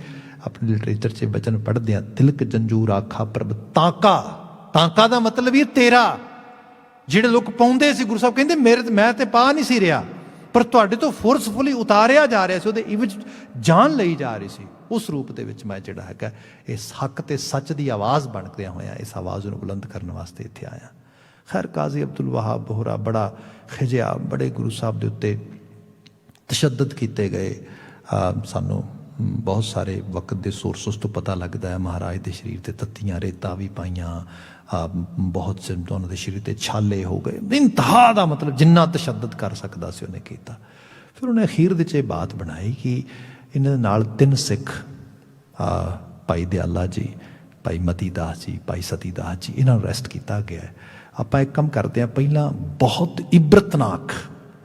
ਆਪਣੇ ਲਿਟਰੇਚਰ 'ਚ ਬਚਨ ਪੜ੍ਹਦੇ ਹਾਂ, ਤਿਲਕ ਜੰਜੂ ਰਾਖਾ ਪ੍ਰਭ ਤਾਂਕਾ। ਤਾਂਕਾ ਦਾ ਮਤਲਬ ਇਹ ਤੇਰਾ। ਜਿਹੜੇ ਲੋਕ ਪਾਉਂਦੇ ਸੀ, ਗੁਰੂ ਸਾਹਿਬ ਕਹਿੰਦੇ ਮੈਂ ਤੇ ਪਾ ਨਹੀਂ ਸੀ ਰਿਹਾ, ਪਰ ਤੁਹਾਡੇ ਤੋਂ ਫੋਰਸਫੁਲੀ ਉਤਾਰਿਆ ਜਾ ਰਿਹਾ ਸੀ, ਉਹਦੇ ਇਵਜ ਜਾਨ ਲਈ ਜਾ ਰਹੀ ਸੀ। ਉਸ ਰੂਪ ਦੇ ਵਿੱਚ ਮੈਂ ਜਿਹੜਾ ਹੈਗਾ ਇਸ ਹੱਕ ਤੇ ਸੱਚ ਦੀ ਆਵਾਜ਼ ਬਣਦਿਆਂ ਹੋਇਆ ਇਸ ਆਵਾਜ਼ ਨੂੰ ਬੁਲੰਦ ਕਰਨ ਵਾਸਤੇ ਇੱਥੇ ਆਇਆ। ਖੈਰ, ਕਾਜ਼ੀ ਅਬਦੁਲ ਵਹਾਬ ਬੋਹਰਾ ਬੜਾ ਖਿਜਿਆ, ਬੜੇ ਗੁਰੂ ਸਾਹਿਬ ਦੇ ਉੱਤੇ ਤਸ਼ੱਦਦ ਕੀਤੇ ਗਏ। ਸਾਨੂੰ ਬਹੁਤ ਸਾਰੇ ਵਕਤ ਦੇ ਸੋਰਸਸ ਤੋਂ ਪਤਾ ਲੱਗਦਾ ਹੈ ਮਹਾਰਾਜ ਦੇ ਸਰੀਰ ਤੇ ਤੱਤੀਆਂ ਰੇਤਾਂ ਵੀ ਪਾਈਆਂ, ਬਹੁਤ ਸੇ ਉਹਨਾਂ ਦੇ ਸਰੀਰ ਤੇ ਛਾਲੇ ਹੋ ਗਏ। ਇੰਤਹਾ ਦਾ ਮਤਲਬ ਜਿੰਨਾ ਤਸ਼ੱਦਦ ਕਰ ਸਕਦਾ ਸੀ ਉਹਨੇ ਕੀਤਾ। ਫਿਰ ਉਹਨੇ ਅਖੀਰ ਦੇ 'ਚ ਇਹ ਬਾਤ ਬਣਾਈ ਕਿ ਇਹਨਾਂ ਦੇ ਨਾਲ 3 ਸਿੱਖ, ਭਾਈ ਦਿਆਲਾ ਜੀ, ਭਾਈ ਮਤੀ ਦਾਸ ਜੀ, ਭਾਈ ਸਤੀ ਦਾਸ ਜੀ, ਇਹਨਾਂ ਨੂੰ ਅਰੈਸਟ ਕੀਤਾ ਗਿਆ। ਆਪਾਂ ਇੱਕ ਕੰਮ ਕਰਦੇ ਹਾਂ, ਪਹਿਲਾਂ ਬਹੁਤ ਇਬਰਤਨਾਕ,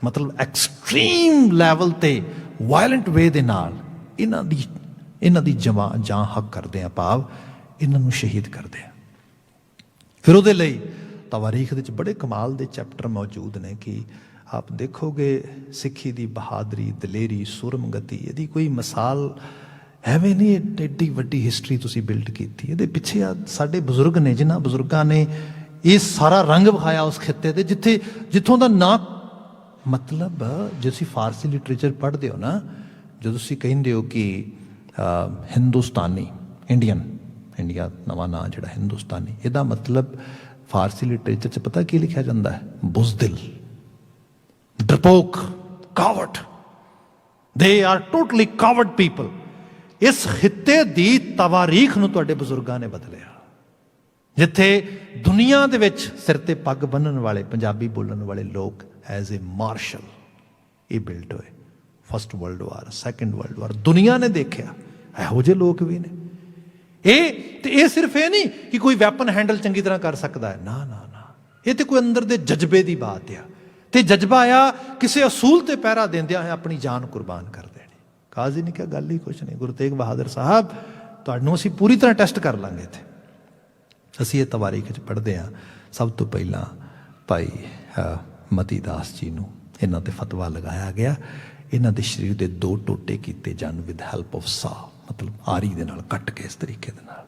ਮਤਲਬ ਐਕਸਟ੍ਰੀਮ ਲੈਵਲ ਤੇ ਵਾਇਲੈਂਟ ਵੇ ਦੇ ਨਾਲ ਇਹਨਾਂ ਦੀ ਜਾਂ ਹੱਕ ਕਰਦੇ ਹਾਂ, ਭਾਵ ਇਹਨਾਂ ਨੂੰ ਸ਼ਹੀਦ ਕਰਦੇ ਹਾਂ। ਫਿਰ ਉਹਦੇ ਲਈ ਤਵਾਰੀਖ ਦੇ ਵਿੱਚ ਬੜੇ ਕਮਾਲ ਦੇ ਚੈਪਟਰ ਮੌਜੂਦ ਨੇ ਕਿ ਆਪ ਦੇਖੋਗੇ ਸਿੱਖੀ ਦੀ ਬਹਾਦਰੀ, ਦਲੇਰੀ, ਸੁਰਮਗਤੀ, ਇਹਦੀ ਕੋਈ ਮਿਸਾਲ ਐਵੇਂ ਨਹੀਂ। ਐਡੀ ਵੱਡੀ ਹਿਸਟਰੀ ਤੁਸੀਂ ਬਿਲਡ ਕੀਤੀ, ਇਹਦੇ ਪਿੱਛੇ ਸਾਡੇ ਬਜ਼ੁਰਗ ਨੇ, ਜਿਨ੍ਹਾਂ ਬਜ਼ੁਰਗਾਂ ਨੇ ਇਹ ਸਾਰਾ ਰੰਗ ਵਿਖਾਇਆ ਉਸ ਖਿੱਤੇ ਤੇ, ਜਿੱਥੋਂ ਦਾ ਨਾ ਮਤਲਬ, ਜੇ ਤੁਸੀਂ ਫਾਰਸੀ ਲਿਟਰੇਚਰ ਪੜ੍ਹਦੇ ਹੋ ਨਾ, ਜਦੋਂ ਤੁਸੀਂ ਕਹਿੰਦੇ ਹੋ ਕਿ ਹਿੰਦੁਸਤਾਨੀ, ਇੰਡੀਆ ਨਵਾਂ ਨਾਂ ਜਿਹੜਾ ਹਿੰਦੁਸਤਾਨੀ, ਇਹਦਾ ਮਤਲਬ ਫਾਰਸੀ ਲਿਟਰੇਚਰ 'ਚ ਪਤਾ ਕੀ ਲਿਖਿਆ ਜਾਂਦਾ ਹੈ? ਬੁਜ਼ਦਿਲ, ਡਰਪੋਕ, coward. They are totally coward people. इस खिते की तवारीख नूं तुहाडे बुजुर्गां ने बदलिया। जिथे दुनिया दे विच सिर ते पग बन्नण वाले पंजाबी बोलण वाले लोग एज ए मार्शल ये बिल्ड होए। First world war, second world war दुनिया ने देखिया इहो जे लोग भी ने। ये सिर्फ ये नहीं कि कोई वैपन हैंडल चंगी तरह कर सकता है, ना ना ना, ये तो कोई अंदर दे जज्बे की बात आ। तो जज्बा आया किसी असूल ते पहरा देंदिया है अपनी जान कुर्बान कर देनी। काजी ने कहा गल ही कुछ नहीं, गुरु तेग बहादुर साहब तुहानूं असीं पूरी तरह टेस्ट कर लांगे। इत्थे असीं ये तवारीख च पढ़ते हैं, सब तो पहला भाई मती दास जी नूं इन्हां ते फतवा लगाया गया, इन्हां दे शरीर दे 2 टोटे कीते जान विद हैल्प ऑफ सा, मतलब आरी दे नाल कट के इस तरीके दे नाल।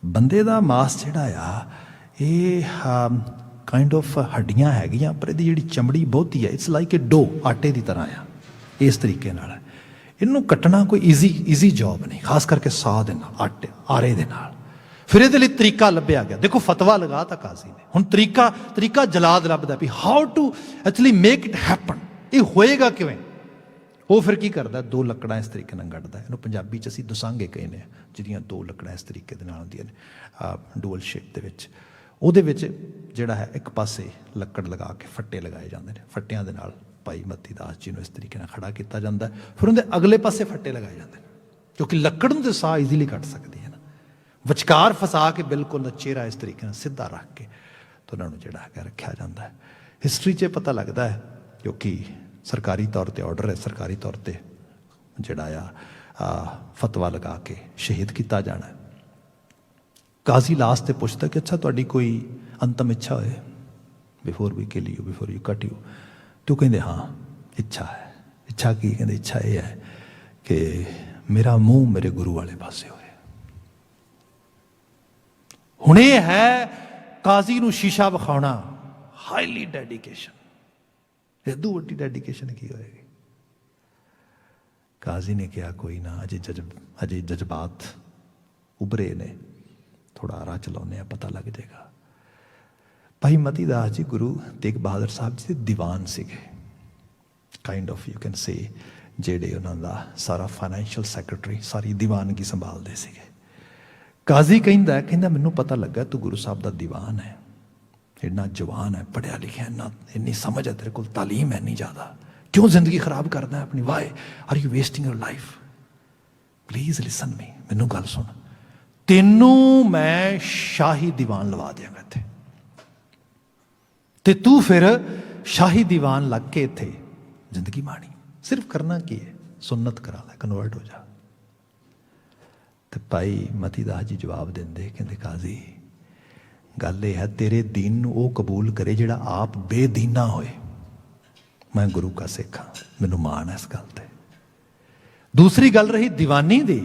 बंदे दा मास जिहड़ा आ ये काइंड ऑफ हड्डियां हैगियां पर इहदी जिहड़ी चमड़ी बहुती है इट्स लाइक ए डो, आटे की तरह आ, इस तरीके नाल इनू कटना कोई ईजी जॉब नहीं, खास करके सा दे नाल, आटे आरे दे नाल। फिर ये लिए तरीका लभ्या गया। देखो फतवा लगा था काजी ने, हुण तरीका जलाद लभदा भी how to actually make it happen, ये होएगा किवें। वो फिर की करता, 2 लकड़ा इस तरीके नाल गढ़दा, इहनूं पंजाबी च असीं दुसांगे कहने आ, जिहदियां 2 लकड़ा इस तरीके दे नाल हुंदियां ने डुअल शेप दे विच। ਉਹਦੇ ਵਿੱਚ ਜਿਹੜਾ ਹੈ ਇੱਕ ਪਾਸੇ ਲੱਕੜ ਲਗਾ ਕੇ ਫੱਟੇ ਲਗਾਏ ਜਾਂਦੇ ਨੇ, ਫੱਟਿਆਂ ਦੇ ਨਾਲ ਭਾਈ ਮਤੀ ਦਾਸ ਜੀ ਨੂੰ ਇਸ ਤਰੀਕੇ ਨਾਲ ਖੜਾ ਕੀਤਾ ਜਾਂਦਾ। ਫਿਰ ਉਹਦੇ ਅਗਲੇ ਪਾਸੇ ਫੱਟੇ ਲਗਾਏ ਜਾਂਦੇ ਨੇ ਕਿਉਂਕਿ ਲੱਕੜ ਨੂੰ ਤੇ ਸਾਹ ਈਜ਼ੀਲੀ ਕੱਟ ਸਕਦੀ ਹੈ ਨਾ। ਵਿਚਕਾਰ ਫਸਾ ਕੇ ਬਿਲਕੁਲ ਚਿਹਰਾ ਇਸ ਤਰੀਕੇ ਨਾਲ ਸਿੱਧਾ ਰੱਖ ਕੇ ਤੇ ਉਹਨਾਂ ਨੂੰ ਜਿਹੜਾ ਹੈਗਾ ਰੱਖਿਆ ਜਾਂਦਾ ਹੈ। ਹਿਸਟਰੀ 'ਚ ਪਤਾ ਲੱਗਦਾ ਹੈ ਕਿਉਂਕਿ ਸਰਕਾਰੀ ਤੌਰ ਤੇ ਆਰਡਰ ਹੈ, ਸਰਕਾਰੀ ਤੌਰ ਤੇ ਜਿਹੜਾ ਆ ਫਤਵਾ ਲਗਾ ਕੇ ਸ਼ਹੀਦ ਕੀਤਾ ਜਾਣਾ ਹੈ। काजी लास्ट से पूछता कि अच्छा तुहाडी कोई अंतम इच्छा है before we kill you, before you cut you? तो कहते हाँ इच्छा है। इच्छा की? कहते इच्छा ये है कि मेरा मुंह मेरे गुरु वाले पासे होए। हुण ये है काजी नूं शीशा विखाउणा, हाईली डेडिकेशन। इदू वड्डी डेडिकेशन की होएगी? काजी ने कहा कोई ना, अजे जज्बात उभरे ने, थोड़ा आरा चलाने पता लग जाएगा। भाई मती दास जी गुरु तेग बहादुर साहब जी के दीवान सीगे, kind of you can say जेड़े उन्होंने सारा फाइनैंशियल सैक्रटरी सारी दीवानगी संभालते सीगे। काजी कहता मैनू पता लगा तू गुरु साहब का दीवान है, इन्ना जवान है, पढ़िया लिखा, इन्ना इन्नी समझ है तेरे को, तालीम है इन्नी ज़्यादा, क्यों जिंदगी खराब करना है अपनी? Why are you wasting your life? Please listen me, मैनू गल सुन, तेनू मैं शाही दीवान लवा देंगा इत्थे, ते तू फिर शाही दीवान लग के इत्थे जिंदगी माणी। सिर्फ करना की है, सुन्नत करा लै, कन्वर्ट हो जा। तो भाई मती दास जी जवाब देंदे, कहंदे काजी गल यह है तेरे दीन नूं वो कबूल करे जिहड़ा आप बेदीना होए। मैं गुरु का सिख हाँ, मैनू माण है इस गल ते। दूसरी गल रही दीवानी दी,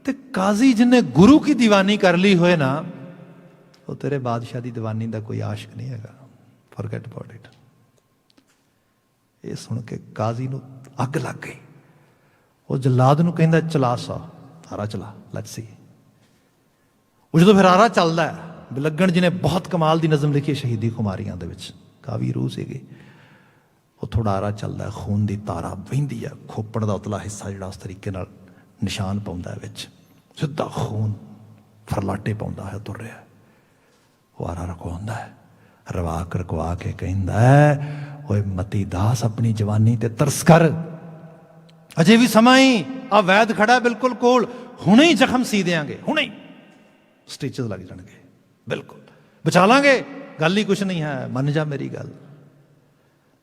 ते काजी जिन्हें गुरु की दीवानी कर ली होए ना, वो तेरे बादशाह की दीवानी का कोई आशिक नहीं है। Forget about it. ये सुन के काजी नूं अग लग गई। वो जलाद नूं कहंदा चला सा आरा चला, लेट्स सी। वो जो फिर आरा चलता है, बिलगण जी ने बहुत कमाल की नज़म लिखी है शहीदी खुमारियां दे विच, कावी रूह सीगी। वो थोड़ा आरा चलता है, खून की तारा बहिंदी है, खोपड़ का उतला हिस्सा जिहड़ा उस तरीके नाल निशान पाउंदा है विच, सीधा खून फरलाटे पाउंदा है, तुर रहा है। वो आरा रखवाउंदा है, रखवा के कहंदा है ओए मती दास अपनी जवानी ते तरस कर, अजे भी समा ही, आ वैद खड़ा बिल्कुल कोल, हुणे ही जख्म सी देंगे, हुणे ही स्टिचेस लग जाएंगे, बिल्कुल बचा लांगे, गल ही कुछ नहीं है, मन जा मेरी गल।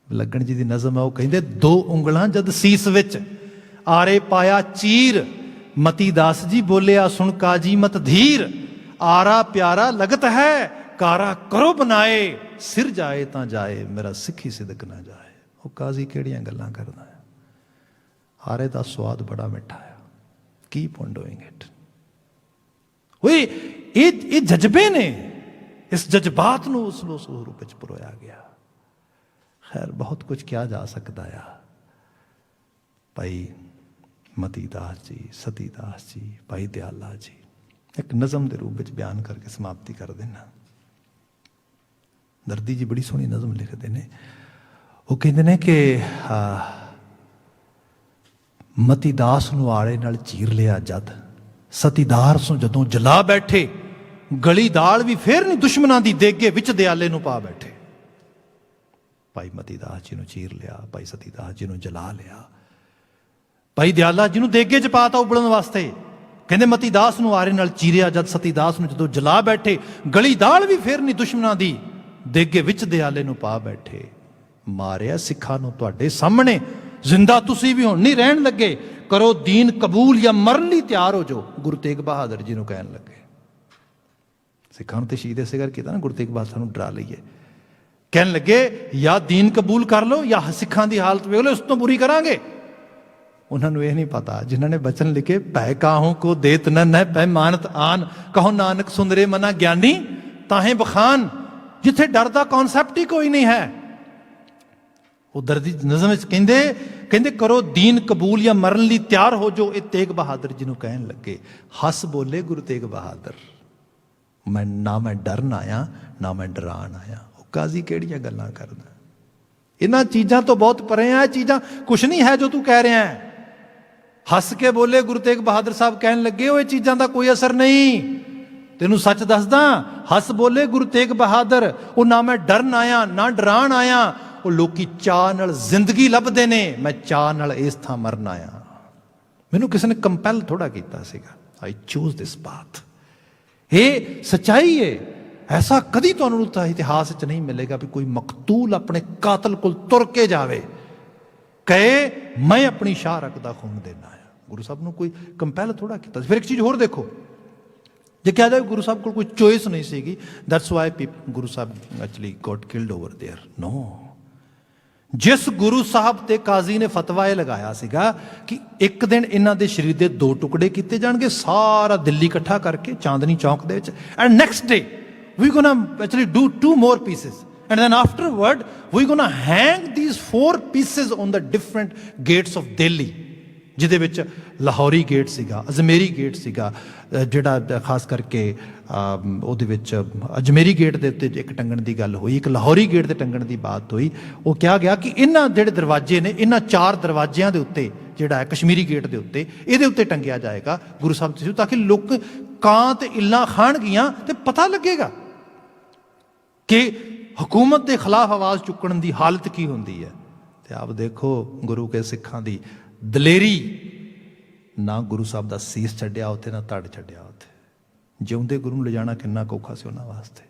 लगन जी की नज़म है, वो कहते 2 उंगलां जद सीस विच आरे पाया चीर, मती दास जी बोलिया सुन काजी मत धीर, आरा प्यारा लगत है कारा करो बनाए, सिर जाए ता जाए मेरा सिखी सिदक ना जाए। वो काजी केड़ियां गल्लां करदा है, आरे दा स्वाद बड़ा मिठा है, कीप ऑन डूइंग इट। ये जज्बे ने, इस जज्बात नूं उस रूप विच परोया गया। खैर बहुत कुछ किया जा सकता है। भाई मती दास जी, सती दास जी, भाई दयाला जी एक नज़म के रूप में बयान करके समाप्ति कर देना। दर्दी जी बड़ी सोहनी नज़म लिखते हैं। वो कहते हैं कि ਮਤੀਦਾਸ ਨੂੰ ਆਲੇ ਨਾਲ ਚੀਰ ਲਿਆ ਜਦ, ਸਤੀਦਾਸ ਨੂੰ ਜਦੋਂ ਜਲਾ ਬੈਠੇ, ਗਲੀ ਦਾਲ ਵੀ ਫੇਰ ਨਹੀਂ ਦੁਸ਼ਮਣਾਂ ਦੀ ਦੇਗੇ, ਵਿੱਚ ਦਿਆਲੇ ਨੂੰ ਪਾ ਬੈਠੇ। ਭਾਈ ਮਤੀਦਾਸ ਜੀ ਨੂੰ ਚੀਰ ਲਿਆ, ਭਾਈ ਸਤੀਦਾਸ ਜੀ ਨੂੰ ਜਲਾ ਲਿਆ, ਭਾਈ ਦਿਆਲਾ ਜੀ ਨੂੰ ਦੇਗੇ ਚ ਪਾਤਾ ਉਬਲਣ ਵਾਸਤੇ। ਕਹਿੰਦੇ ਮਤੀਦਾਸ ਨੂੰ ਆਰੇ ਨਾਲ ਚੀਰਿਆ ਜਦ, ਸਤੀਦਾਸ ਨੂੰ ਜਦੋਂ ਜਲਾ ਬੈਠੇ, ਗਲੀ ਦਾਲ ਵੀ ਫੇਰ ਨਹੀਂ ਦੁਸ਼ਮਣਾਂ ਦੀ ਦੇਗੇ, ਵਿੱਚ ਦਿਆਲੇ ਨੂੰ ਪਾ ਬੈਠੇ। ਮਾਰਿਆ ਸਿੱਖਾਂ ਨੂੰ ਤੁਹਾਡੇ ਸਾਹਮਣੇ, ਜ਼ਿੰਦਾ ਤੁਸੀਂ ਵੀ ਹੁਣ ਨਹੀਂ ਰਹਿਣ ਲੱਗੇ, ਕਰੋ ਦੀਨ ਕਬੂਲ ਜਾਂ ਮਰਨ ਲਈ ਤਿਆਰ ਹੋ ਜਾਓ, ਗੁਰੂ ਤੇਗ ਬਹਾਦਰ ਜੀ ਨੂੰ ਕਹਿਣ ਲੱਗੇ। ਸਿੱਖਾਂ ਨੂੰ ਤੇ ਸ਼ਹੀਦ ਇਸੇ ਕਰਕੇ ਕੀਤਾ ਨਾ, ਗੁਰੂ ਤੇਗ ਬਹਾਦਰ ਨੂੰ ਡਰਾ ਲਈਏ। ਕਹਿਣ ਲੱਗੇ ਜਾਂ ਦੀਨ ਕਬੂਲ ਕਰ ਲਓ ਜਾਂ ਸਿੱਖਾਂ ਦੀ ਹਾਲਤ ਵੇਖ ਲਓ, ਇਸ ਤੋਂ ਬੁਰੀ ਕਰਾਂਗੇ। ਉਹਨਾਂ ਨੂੰ ਇਹ ਨਹੀਂ ਪਤਾ, ਜਿਨ੍ਹਾਂ ਨੇ ਬਚਨ ਲਿਖੇ, ਭੈ ਕਾਹੂ ਕੋ ਦੇਤ ਨ ਹੈ ਪੈ ਮਾਨਤ ਆਨ, ਕਹੋ ਨਾਨਕ ਸੁੰਦਰੇ ਮਨਾ ਗਿਆਨੀ ਤਾਹੇ ਬਖਾਨ। ਜਿੱਥੇ ਡਰ ਦਾ ਕਨਸੈਪਟ ਹੀ ਕੋਈ ਨਹੀਂ ਹੈ। ਉਧਰ ਦੀ ਨਜ਼ਮ ਵਿੱਚ ਕਹਿੰਦੇ ਕਰੋ ਦੀਨ ਕਬੂਲ ਜਾਂ ਮਰਨ ਲਈ ਤਿਆਰ ਹੋ ਜਾਓ, ਇਹ ਤੇਗ ਬਹਾਦਰ ਜੀ ਨੂੰ ਕਹਿਣ ਲੱਗੇ। ਹੱਸ ਬੋਲੇ ਗੁਰੂ ਤੇਗ ਬਹਾਦਰ, ਨਾ ਮੈਂ ਡਰਨ ਆਇਆ ਨਾ ਮੈਂ ਡਰਾਨ ਆਇਆ। ਉਹ ਕਾਜ਼ੀ ਕਿਹੜੀਆਂ ਗੱਲਾਂ ਕਰਦਾ, ਇਹਨਾਂ ਚੀਜ਼ਾਂ ਤੋਂ ਬਹੁਤ ਪਰੇ ਆ। ਇਹ ਚੀਜ਼ਾਂ ਕੁਛ ਨਹੀਂ ਹੈ ਜੋ ਤੂੰ ਕਹਿ ਰਿਹਾ ਹੈ। ਹੱਸ ਕੇ ਬੋਲੇ ਗੁਰੂ ਤੇਗ ਬਹਾਦਰ ਸਾਹਿਬ, ਕਹਿਣ ਲੱਗੇ ਉਹ ਇਹ ਚੀਜ਼ਾਂ ਦਾ ਕੋਈ ਅਸਰ ਨਹੀਂ, ਤੈਨੂੰ ਸੱਚ ਦੱਸਦਾ। ਹੱਸ ਬੋਲੇ ਗੁਰੂ ਤੇਗ ਬਹਾਦਰ, ਉਹ ਨਾ ਮੈਂ ਡਰਨ ਆਇਆ ਨਾ ਡਰਾਨ ਆਇਆ। ਉਹ ਲੋਕੀ ਚਾਅ ਨਾਲ ਜ਼ਿੰਦਗੀ ਲੱਭਦੇ ਨੇ, ਮੈਂ ਚਾਅ ਨਾਲ ਇਸ ਥਾਂ ਮਰਨ ਆਇਆ। ਮੈਨੂੰ ਕਿਸੇ ਨੇ ਕੰਪੈਲ ਥੋੜਾ ਕੀਤਾ ਸੀਗਾ, ਆਈ ਚੂਜ਼ ਦਿਸ ਪਾਥ। ਇਹ ਸੱਚਾਈ ਹੈ। ਐਸਾ ਕਦੀ ਤੁਹਾਨੂੰ ਤਾਂ ਇਤਿਹਾਸ 'ਚ ਨਹੀਂ ਮਿਲੇਗਾ ਵੀ ਕੋਈ ਮਕਤੂਲ ਆਪਣੇ ਕਾਤਲ ਕੋਲ ਤੁਰ ਕੇ ਜਾਵੇ, ਕਹੇ ਮੈਂ ਆਪਣੀ ਸ਼ਾਹਰਕ ਦਾ ਖੂਨ ਦੇਣਾ ਆ। ਗੁਰੂ ਸਾਹਿਬ ਨੂੰ ਕੋਈ ਕੰਪੈਲ ਥੋੜਾ ਕੀਤਾ। ਫਿਰ ਇੱਕ ਚੀਜ਼ ਹੋਰ ਦੇਖੋ, ਜੇ ਕਿਹਾ ਜਾਏ ਗੁਰੂ ਸਾਹਿਬ ਕੋਲ ਕੋਈ ਚੋਇਸ ਨਹੀਂ ਸੀਗੀ, that's why Guru Sahib actually got killed over there. No, ਜਿਸ ਗੁਰੂ ਸਾਹਿਬ ਤੇ ਕਾਜ਼ੀ ਨੇ ਫਤਵਾ ਇਹ ਲਗਾਇਆ ਸੀਗਾ ਕਿ ਇੱਕ ਦਿਨ ਇਹਨਾਂ ਦੇ ਸਰੀਰ ਦੇ 2 ਟੁਕੜੇ ਕੀਤੇ ਜਾਣਗੇ, ਸਾਰਾ ਦਿੱਲੀ ਇਕੱਠਾ ਕਰਕੇ ਚਾਂਦਨੀ ਚੌਕ ਦੇ ਵਿੱਚ, and next day we gonna actually do 2 more pieces, and then afterward we gonna hang these 4 pieces on the different gates of Delhi, ਜਿਹਦੇ ਵਿੱਚ ਲਾਹੌਰੀ ਗੇਟ ਸੀਗਾ, ਅਜਮੇਰੀ ਗੇਟ ਸੀਗਾ, ਜਿਹੜਾ ਖਾਸ ਕਰਕੇ ਉਹਦੇ ਵਿੱਚ ਅਜਮੇਰੀ ਗੇਟ ਦੇ ਉੱਤੇ ਇੱਕ ਟੰਗਣ ਦੀ ਗੱਲ ਹੋਈ, ਇੱਕ ਲਾਹੌਰੀ ਗੇਟ ਤੇ ਟੰਗਣ ਦੀ ਬਾਤ ਹੋਈ। ਉਹ ਕਿਹਾ ਗਿਆ ਕਿ ਇਹਨਾਂ ਜਿਹੜੇ ਦਰਵਾਜ਼ੇ ਨੇ, ਇਹਨਾਂ 4 ਦਰਵਾਜ਼ਿਆਂ ਦੇ ਉੱਤੇ, ਜਿਹੜਾ ਹੈ ਕਸ਼ਮੀਰੀ ਗੇਟ ਦੇ ਉੱਤੇ, ਇਹਦੇ ਉੱਤੇ ਟੰਗਿਆ ਜਾਏਗਾ ਗੁਰੂ ਸਾਹਿਬ ਜੀ, ਤਾਂ ਕਿ ਲੋਕ ਕਾਂ ਤੇ ਇੱਲਾਂ ਖਾਣਗੀਆਂ ਤੇ ਪਤਾ ਲੱਗੇਗਾ ਕਿ ਹਕੂਮਤ ਦੇ ਖਿਲਾਫ ਆਵਾਜ਼ ਚੁੱਕਣ ਦੀ ਹਾਲਤ ਕੀ ਹੁੰਦੀ ਹੈ। ਤੇ ਆਪ ਦੇਖੋ ਗੁਰੂ ਕੇ ਸਿੱਖਾਂ ਦੀ ਦਲੇਰੀ, ਨਾ ਗੁਰੂ ਸਾਹਿਬ ਦਾ ਸੀਸ ਛੱਡਿਆ ਉੱਥੇ, ਨਾ ਧੜ ਛੱਡਿਆ ਉੱਥੇ। ਜਿਉਂਦੇ ਗੁਰੂ ਨੂੰ ਲਿਜਾਣਾ ਕਿੰਨਾ ਔਖਾ ਸੀ ਉਹਨਾਂ ਵਾਸਤੇ,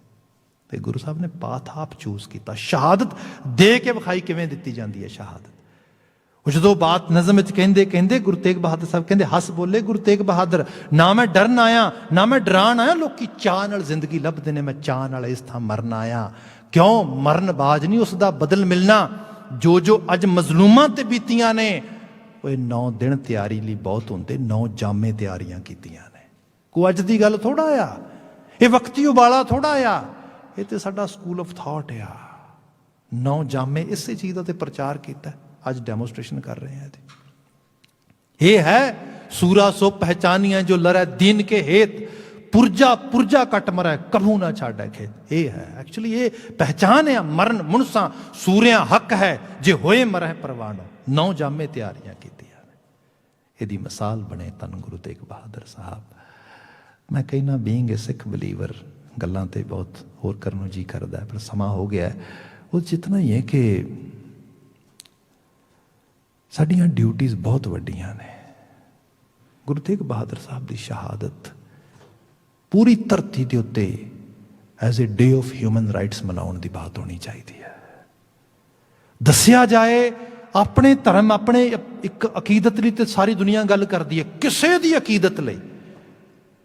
ਤੇ ਗੁਰੂ ਸਾਹਿਬ ਨੇ ਪਾਥ ਆਪ ਚੂਜ਼ ਕੀਤਾ। ਸ਼ਹਾਦਤ ਦੇ ਕੇ ਵਿਖਾਈ ਕਿਵੇਂ ਦਿੱਤੀ ਜਾਂਦੀ ਹੈ ਸ਼ਹਾਦਤ। ਉਹ ਜਦੋਂ ਬਾਤ ਨਜ਼ਮ ਵਿੱਚ ਕਹਿੰਦੇ ਗੁਰੂ ਤੇਗ ਬਹਾਦਰ ਸਾਹਿਬ ਕਹਿੰਦੇ, ਹੱਸ ਬੋਲੇ ਗੁਰੂ ਤੇਗ ਬਹਾਦਰ, ਨਾ ਮੈਂ ਡਰਨ ਆਇਆ ਨਾ ਮੈਂ ਡਰਾਨ ਆਇਆ। ਲੋਕੀ ਚਾਅ ਨਾਲ ਜ਼ਿੰਦਗੀ ਲੱਭਦੇ ਨੇ, ਮੈਂ ਚਾਅ ਨਾਲ ਇਸ ਥਾਂ ਮਰਨ ਆਇਆ। ਕਿਉਂ ਮਰਨ ਬਾਜ ਨਹੀਂ, ਉਸ ਦਾ ਬਦਲ ਮਿਲਣਾ। ਜੋ ਅੱਜ ਮਜ਼ਲੂਮਾਂ ਤੇ ਬੀਤੀਆਂ ਨੇ, ਉਹ 9 ਦਿਨ ਤਿਆਰੀ ਲਈ ਬਹੁਤ ਹੁੰਦੇ, 9 ਜਾਮੇ ਤਿਆਰੀਆਂ ਕੀਤੀਆਂ ਨੇ। ਕੋਈ ਅੱਜ ਦੀ ਗੱਲ ਥੋੜਾ ਆ, ਇਹ ਵਕਤੀ ਉਬਾਲਾ ਥੋੜਾ ਆ, ਇਹ ਤੇ ਸਾਡਾ ਸਕੂਲ ਆਫ ਥਾਟ ਆ। 9 ਜਾਮੇ ਇਸੇ ਚੀਜ਼ ਦਾ ਤੇ ਪ੍ਰਚਾਰ ਕੀਤਾ, ਅੱਜ ਡੈਮੋਸਟ੍ਰੇਸ਼ਨ ਕਰ ਰਹੇ हैं। ये है सूरा सो पहचानिया जो लड़े दीन के हेत, पुरजा कट मरै कभू ना छाड़े खेत। ये है एक्चुअली, ये पहचान है मरण मुनसा सूरिया हक है जे होए मरै परवानो। 9 जामे तैयारियां कीतियां ने, ਇਹਦੀ ਮਿਸਾਲ ਬਣੇ ਧੰਨ ਗੁਰੂ ਤੇਗ ਬਹਾਦਰ ਸਾਹਿਬ। मैं कहना बीइंग ए सिख बिलीवर, ਗੱਲਾਂ ਤੇ ਬਹੁਤ ਹੋਰ ਕਰਨ ਨੂੰ ਜੀ ਕਰਦਾ, ਪਰ ਸਮਾਂ ਹੋ ਗਿਆ। ਉਹ ਜਿਤਨਾ ਹੀ ਹੈ ਕਿ ਸਾਡੀਆਂ ਡਿਊਟੀਜ਼ ਬਹੁਤ ਵੱਡੀਆਂ ਨੇ। ਗੁਰੂ ਤੇਗ ਬਹਾਦਰ ਸਾਹਿਬ ਦੀ ਸ਼ਹਾਦਤ ਪੂਰੀ ਧਰਤੀ ਦੇ ਉੱਤੇ as a day of human rights ਮਨਾਉਣ ਦੀ ਬਾਤ ਹੋਣੀ ਚਾਹੀਦੀ ਹੈ। ਦੱਸਿਆ ਜਾਏ ਆਪਣੇ ਧਰਮ, ਆਪਣੇ ਇੱਕ ਅਕੀਦਤ ਲਈ ਤੇ ਸਾਰੀ ਦੁਨੀਆ ਗੱਲ ਕਰਦੀ ਹੈ, ਕਿਸੇ ਦੀ ਅਕੀਦਤ ਲਈ,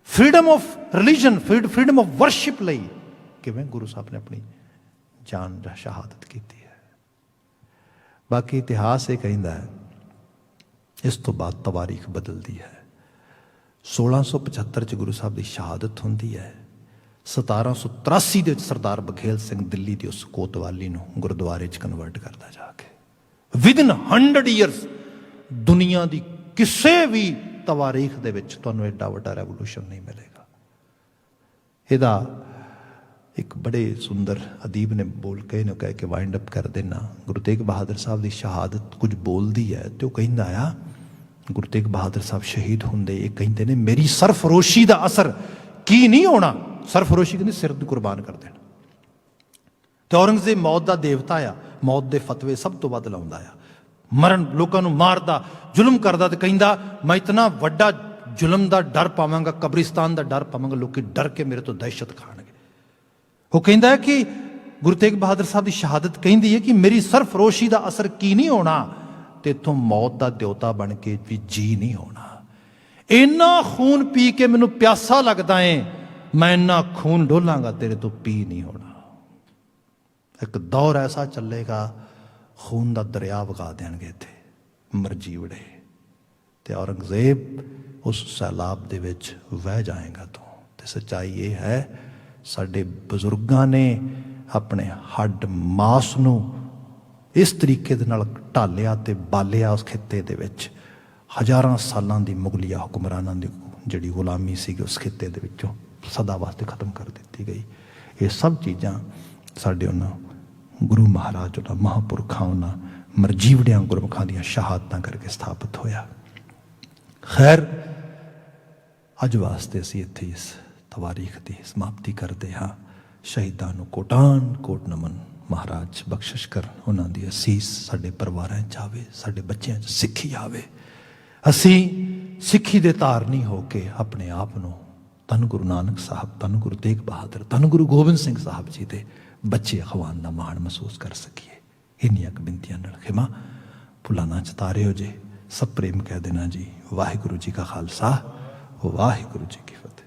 freedom of religion, freedom of worship ਲਈ ਕਿਵੇਂ ਗੁਰੂ ਸਾਹਿਬ ਨੇ ਆਪਣੀ ਜਾਨ ਦਾ ਸ਼ਹਾਦਤ ਕੀਤੀ ਹੈ। ਬਾਕੀ ਇਤਿਹਾਸ ਇਹ ਕਹਿੰਦਾ ਹੈ, ਇਸ ਤੋਂ ਬਾਅਦ ਤਵਾਰੀਖ ਬਦਲਦੀ ਹੈ। 1675 ਚ ਗੁਰੂ ਸਾਹਿਬ ਦੀ ਸ਼ਹਾਦਤ ਹੁੰਦੀ ਹੈ। 1783 ਦੇ ਵਿੱਚ ਸਰਦਾਰ ਬਘੇਲ ਸਿੰਘ ਦਿੱਲੀ ਦੀ ਉਸ ਕੋਤਵਾਲੀ ਨੂੰ ਗੁਰਦੁਆਰੇ 'ਚ ਕਨਵਰਟ ਕਰਦਾ ਜਾ ਕੇ। ਵਿਦਨ 100 ਈਅਰਸ ਦੁਨੀਆ ਦੀ ਕਿਸੇ ਵੀ ਤਵਾਰੀਖ ਦੇ ਵਿੱਚ ਤੁਹਾਨੂੰ ਐਡਾ ਵੱਡਾ ਰੈਵੋਲੂਸ਼ਨ ਨਹੀਂ ਮਿਲੇਗਾ। ਇਹਦਾ ਇੱਕ ਬੜੇ ਸੁੰਦਰ ਅਦੀਬ ਨੇ ਬੋਲ ਕੇ ਇਹਨੂੰ ਕਹਿ ਕੇ ਵਾਈਂਡ ਅਪ ਕਰ ਦੇਣਾ। ਗੁਰੂ ਤੇਗ ਬਹਾਦਰ ਸਾਹਿਬ ਦੀ ਸ਼ਹਾਦਤ ਕੁਝ ਬੋਲਦੀ ਹੈ ਤੇ ਉਹ ਕਹਿੰਦਾ ਆ, गुरु तेग बहादुर साहब शहीद होंदे ये कहते ने मेरी सरफरोशी का असर की नहीं होना। सरफरोशी कहते सिर कुर्बान कर देना। तो औरंगजेब मौत का देवता आ, मौत के फतवे सब तो वध लाउंदा आ, मरण लोगों को मारदा जुल्म करदा, तो कहंदा मैं इतना वड्डा जुल्म का डर पावांगा, कब्रिस्तान का डर पावांगा, लोग डर के मेरे तो दहशत खाणगे। वो कहता है कि गुरु तेग बहादुर साहब की शहादत कहती है कि मेरी सरफरोशी का असर की नहीं होना, ते इथों मौत का देवता बन के भी जी नहीं होना। इन्ना खून पी के मैनू प्यासा लगता है, मैं इन्ना खून डोलांगा तेरे तो पी नहीं होना। एक दौर ऐसा चलेगा खून का दरिया वगा देंगे इत्थे मरजीवड़े, ते औरंगजेब उस सैलाब दे विच वह जाएगा। तो सच्चाई ये है साडे बजुर्गां ने अपने हड्ड मास नू इस तरीके दे नाल ढालिया ते बालिया उस खिते दे विच। हज़ारां सालां दी मुगलिया हुक्मरानां दी जिहड़ी गुलामी सी उस खिते दे विचों सदा वास्ते खत्म कर दी गई। ये सब चीज़ां साडे उन्हां गुरु महाराज उन्हां महापुरखां उन्हां मरजीवड़ियां गुरमुखां दीयां शहादतां करके स्थापित होया। खैर अज वास्ते असीं इत्थे इस तवारीख की समाप्ति करते हाँ। शहीदां नूं कोटान कोट नमन। महाराज बख्शिश कर उन्हां दी असीस साडे परिवारां च आवे, साडे बच्चियां च सिੱਖੀ आवे। असीं सिੱਖੀ दे धारनी हो के अपने आप नूं धन गुरु नानक साहब, धन गुरु तेग बहादुर, धन गुरु गोबिंद सिंह साहब जी दे बच्चे अखवान का माण महसूस कर सकीए। इन्नियां बिनतियां नाल खिमा भुलां ना चितारिओ जे। सब प्रेम कह देना जी। वाहिगुरु जी का खालसा, वाहिगुरु जी की फतेह।